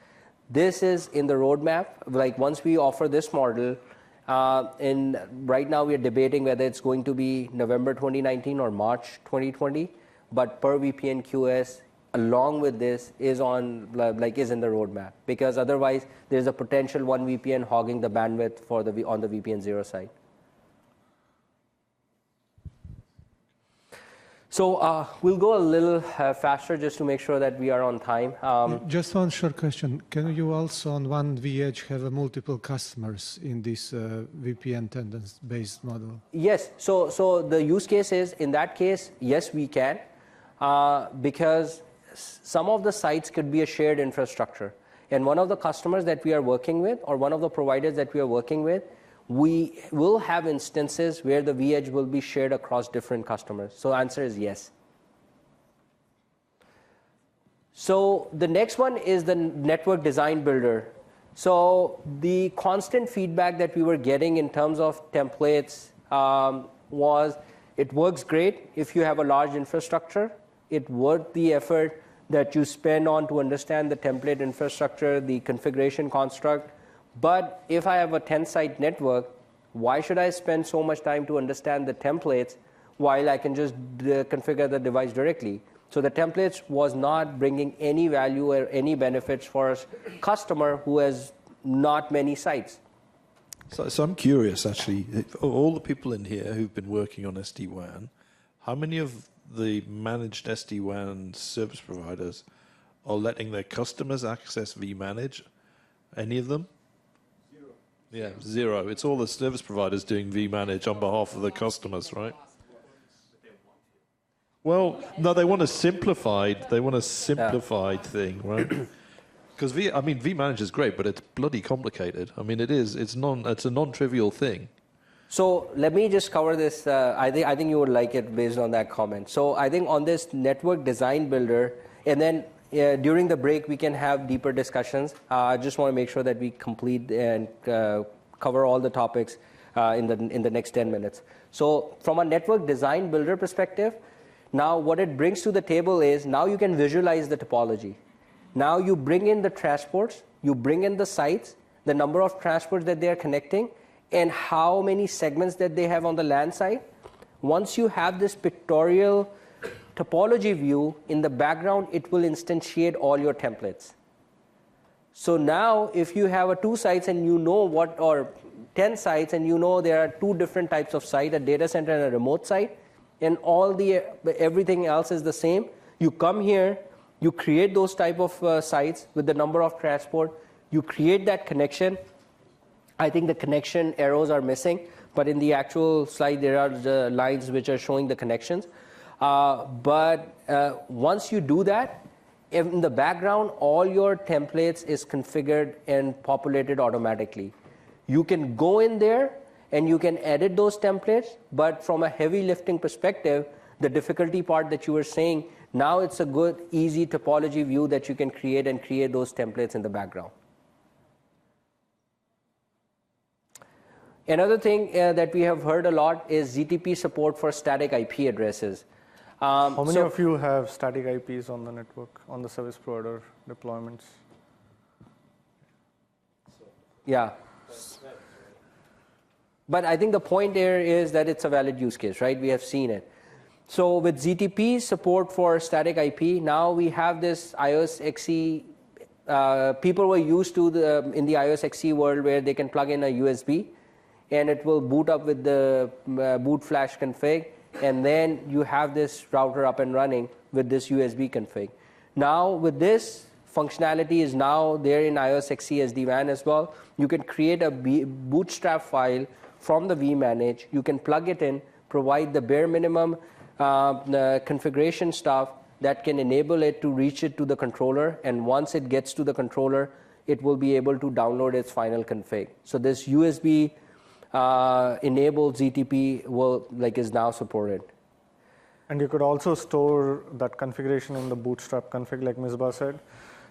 This is in the roadmap. Like once we offer this model, right now we are debating whether it's going to be November 2019 or March 2020. But per VPN QoS, along with this, is in the roadmap because otherwise there's a potential one VPN hogging the bandwidth for on the VPN 0 side. So we'll go a little faster just to make sure that we are on time. Just one short question. Can you also on one vEdge have multiple customers in this VPN tenant-based model? Yes. So the use case is, in that case, yes, we can. Because some of the sites could be a shared infrastructure. And one of the customers that we are working with or one of the providers that we are working with, we will have instances where the vEdge will be shared across different customers. So answer is yes. So the next one is the network design builder. So the constant feedback that we were getting in terms of templates was it works great if you have a large infrastructure. It worth the effort that you spend on to understand the template infrastructure, the configuration construct. But if I have a 10-site network, Why should I spend so much time to understand the templates while I can just configure the device directly? So the templates was not bringing any value or any benefits for a customer who has not many sites. So I'm curious, actually, all the people in here who've been working on SD-WAN, how many of the managed SD-WAN service providers are letting their customers access vManage? Any of them? Zero. Yeah, zero. It's all the service providers doing vManage on behalf of the customers, right? Well, no, they want a simplified thing, right? Because vManage is great, but it's bloody complicated. I mean, it is. It's a non-trivial thing. So let me just cover this. I think you would like it based on that comment. So I think on this network design builder, and then during the break we can have deeper discussions. I just want to make sure that we complete and cover all the topics in the next 10 minutes. So from a network design builder perspective, now what it brings to the table is now you can visualize the topology. Now you bring in the transports, you bring in the sites, the number of transports that they are connecting, and how many segments that they have on the LAN side. Once you have this pictorial topology view, in the background it will instantiate all your templates. So now if you have 2 sites and you know or 10 sites and you know there are 2 different types of site, a data center and a remote site, and everything else is the same, you come here, you create those type of sites with the number of transport, you create that connection. I think the connection arrows are missing, but in the actual slide there are the lines which are showing the connections. But once you do that, in the background all your templates is configured and populated automatically. You can go in there and you can edit those templates, but from a heavy lifting perspective, the difficulty part that you were saying, now it's a good, easy topology view that you can create and create those templates in the background. Another thing that we have heard a lot is ZTP support for static IP addresses. How many of you have static IPs on the network, on the service provider deployments? Yeah. But I think the point here is that it's a valid use case, right? We have seen it. So with ZTP support for static IP, now we have this IOS XE. People were used to in the IOS XE world where they can plug in a USB and it will boot up with the boot flash config, and then you have this router up and running with this USB config. Now with this functionality is now there in IOS XE SD-WAN as well. You can create a bootstrap file from the vManage. You can plug it in, provide the bare minimum configuration stuff that can enable it to reach it to the controller, and once it gets to the controller, it will be able to download its final config. So this USB enabled ZTP is now supported. And you could also store that configuration in the bootstrap config, like Misbah said.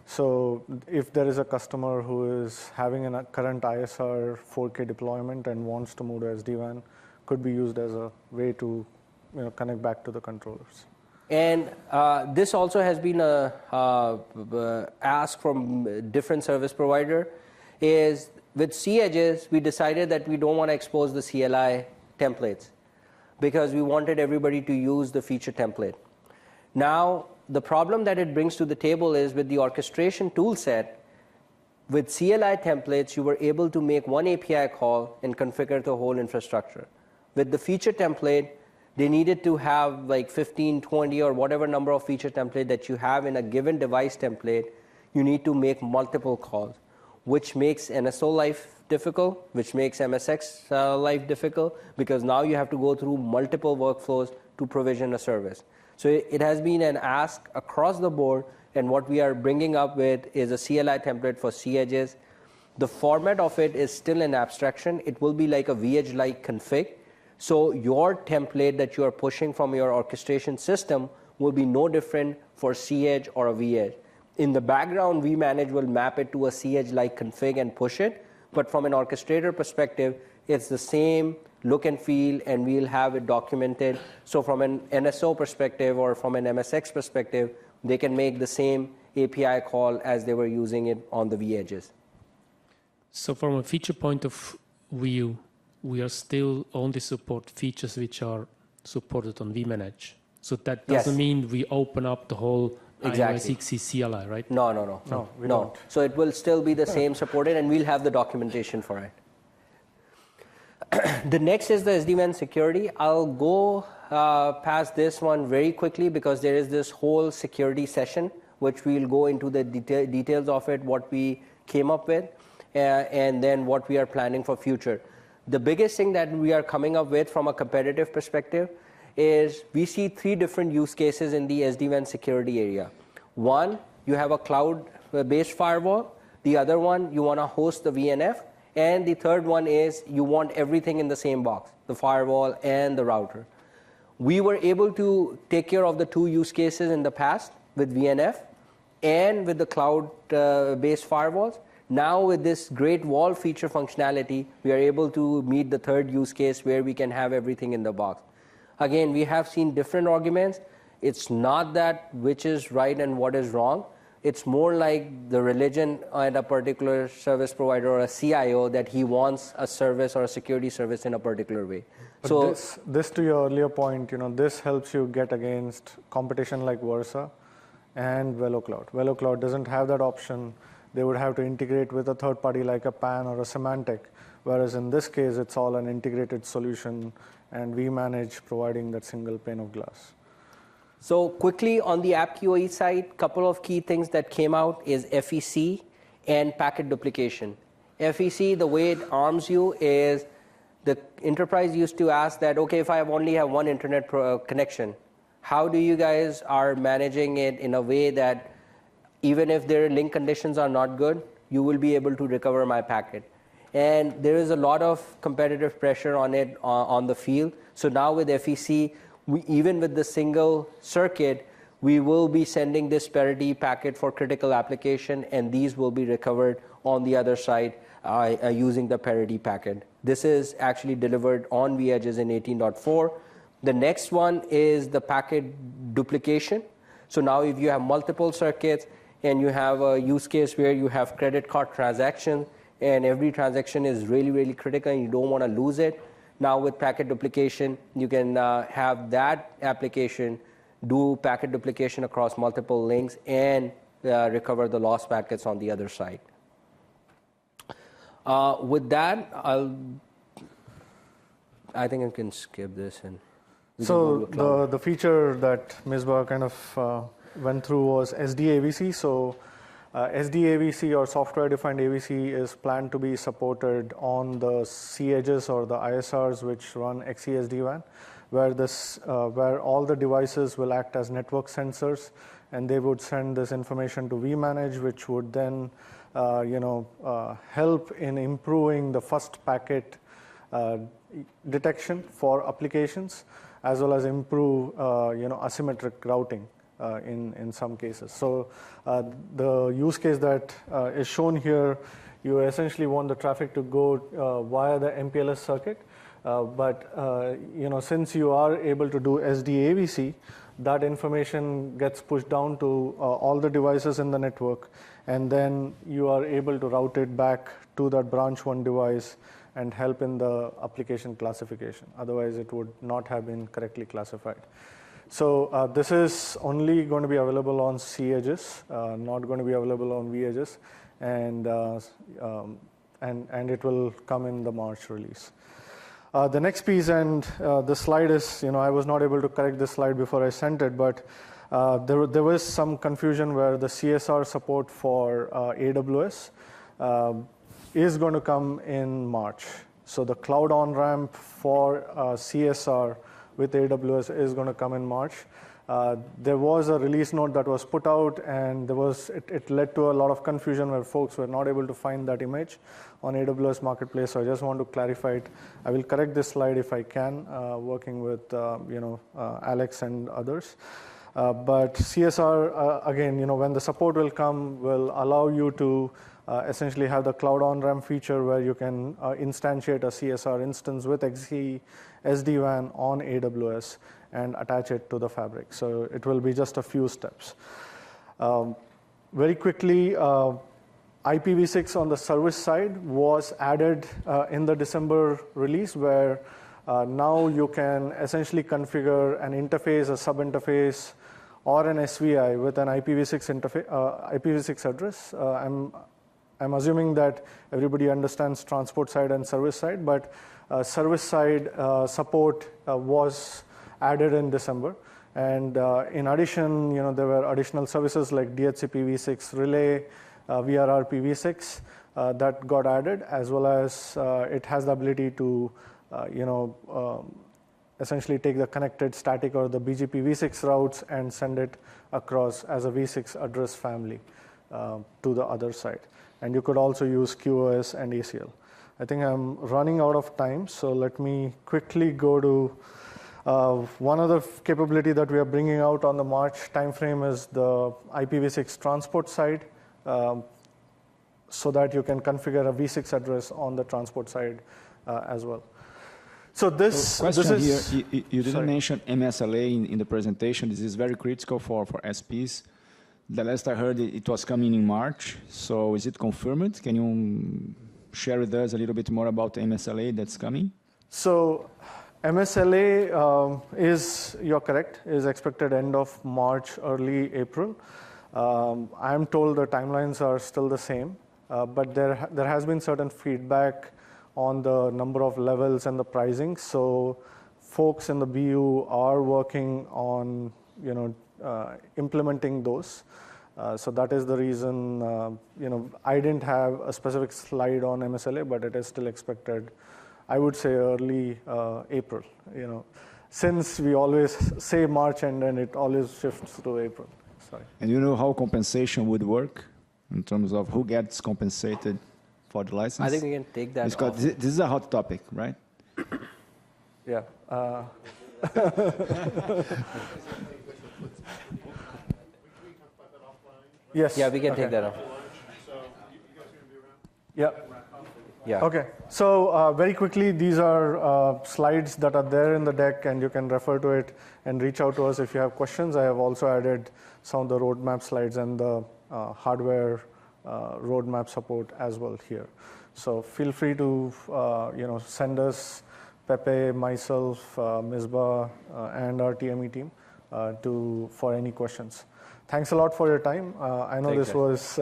So if there is a customer who is having a current ISR 4K deployment and wants to move to SD-WAN, could be used as a way to connect back to the controllers. And this also has been asked from different service provider. Is with C-Edges, we decided that we don't want to expose the CLI templates because we wanted everybody to use the feature template. Now, the problem that it brings to the table is with the orchestration tool set, with CLI templates, you were able to make one API call and configure the whole infrastructure. With the feature template, they needed to have like 15, 20, or whatever number of feature template that you have in a given device template. You need to make multiple calls, which makes NSO life difficult, which makes MSX life difficult, because now you have to go through multiple workflows to provision a service. So it has been an ask across the board, and what we are bringing up with is a CLI template for C-Edges. The format of it is still an abstraction. It will be like a vEdge-like config. So your template that you are pushing from your orchestration system will be no different for C-Edge or a vEdge. In the background, vManage will map it to a C-Edge-like config and push it. But from an orchestrator perspective, it's the same look and feel, and we'll have it documented. So from an NSO perspective or from an MSX perspective, they can make the same API call as they were using it on the vEdges. So from a feature point of view, we are still only support features which are supported on vManage. So that doesn't mean we open up the whole iOS XE CLI, right? No, we don't. So it will still be the same supported, and we'll have the documentation for it. The next is the SD-WAN security. I'll go past this one very quickly because there is this whole security session, which we'll go into the details of it, what we came up with, and then what we are planning for future. The biggest thing that we are coming up with from a competitive perspective is we see 3 different use cases in the SD-WAN security area. One, you have a cloud-based firewall. The other one, you want to host the VNF. And the third one is you want everything in the same box, the firewall and the router. We were able to take care of the 2 use cases in the past with VNF and with the cloud-based firewalls. Now with this great wall feature functionality, we are able to meet the third use case where we can have everything in the box. Again, we have seen different arguments. It's not that which is right and what is wrong. It's more like the religion at a particular service provider or a CIO that he wants a service or a security service in a particular way. But so this to your earlier point, this helps you get against competition like Versa and VeloCloud. VeloCloud doesn't have that option. They would have to integrate with a third party like a PAN or a Symantec, whereas in this case, it's all an integrated solution, and vManage providing that single pane of glass. So quickly on the AppQoE side, couple of key things that came out is FEC and packet duplication. FEC, the way it arms you is the enterprise used to ask that, okay, if I only have one internet connection, how do you guys are managing it in a way that even if their link conditions are not good, you will be able to recover my packet? And there is a lot of competitive pressure on it on the field. So now with FEC, even with the single circuit, we will be sending this parity packet for critical application, and these will be recovered on the other side using the parity packet. This is actually delivered on vEdges in 18.4. The next one is the packet duplication. So now if you have multiple circuits and you have a use case where you have credit card transaction and every transaction is really, really critical and you don't want to lose it, now with packet duplication, you can have that application do packet duplication across multiple links and recover the lost packets on the other side. With that, I think I can skip this. And so the feature that Misbah kind of went through was SD-AVC. So SD-AVC or software-defined AVC is planned to be supported on the C-edges or the ISRs which run XE SD-WAN, where all the devices will act as network sensors, and they would send this information to vManage, which would then help in improving the first packet detection for applications, as well as improve asymmetric routing. In some cases. So the use case that is shown here, you essentially want the traffic to go via the MPLS circuit, but since you are able to do SD-AVC, that information gets pushed down to all the devices in the network, and then you are able to route it back to that branch 1 device and help in the application classification. Otherwise, it would not have been correctly classified. So this is only going to be available on C-edges, not going to be available on vEdges, and it will come in the March release. The next piece, and the slide is, I was not able to correct this slide before I sent it, but there was some confusion where the CSR support for AWS is going to come in March. So the cloud on-ramp for CSR with AWS is going to come in March. There was a release note that was put out, and it led to a lot of confusion where folks were not able to find that image on AWS Marketplace. So I just want to clarify it. I will correct this slide if I can, working with Alex and others. But CSR, again, when the support will come, will allow you to essentially have the cloud on-ramp feature where you can instantiate a CSR instance with XE SD-WAN on AWS and attach it to the fabric. So it will be just a few steps. Very quickly, IPv6 on the service side was added in the December release, where now you can essentially configure an interface, a sub-interface, or an SVI with an IPv6 address. I'm assuming that everybody understands transport side and service side, but service side support was added in December. And in addition, there were additional services like DHCP-v6 relay, VRR-PV6 that got added, as well as it has the ability to, essentially take the connected static or the BGP v6 routes and send it across as a v6 address family to the other side. And you could also use QoS and ACL. I think I'm running out of time, so let me quickly go to one other capability that we are bringing out on the March timeframe is the IPv6 transport side, so that you can configure a v6 address on the transport side as well. So this is... Here, you didn't mention MSLA in the presentation. This is very critical for SPs. The last I heard, it was coming in March. So is it confirmed? Can you share with us a little bit more about the MSLA that's coming? So MSLA you're correct, is expected end of March, early April. I'm told the timelines are still the same, but there has been certain feedback on the number of levels and the pricing. So folks in the BU are working on implementing those. So that is the reason I didn't have a specific slide on MSLA, but it is still expected, I would say, early April. Since we always say March and then it always shifts to April. Sorry. And you know how compensation would work in terms of who gets compensated for the license? I think we can take that off. This is a hot topic, right? Yeah. Yes. Yeah, we can take that off. Yeah. Yeah. Okay. So very quickly, these are slides that are there in the deck, and you can refer to it and reach out to us if you have questions. I have also added some of the roadmap slides and the hardware roadmap support as well here. So feel free to send us, Pepe, myself, Misbah, and our TME team for any questions. Thanks a lot for your time. I know this was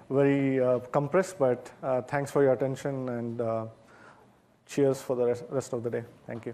very compressed, but thanks for your attention, and cheers for the rest of the day. Thank you.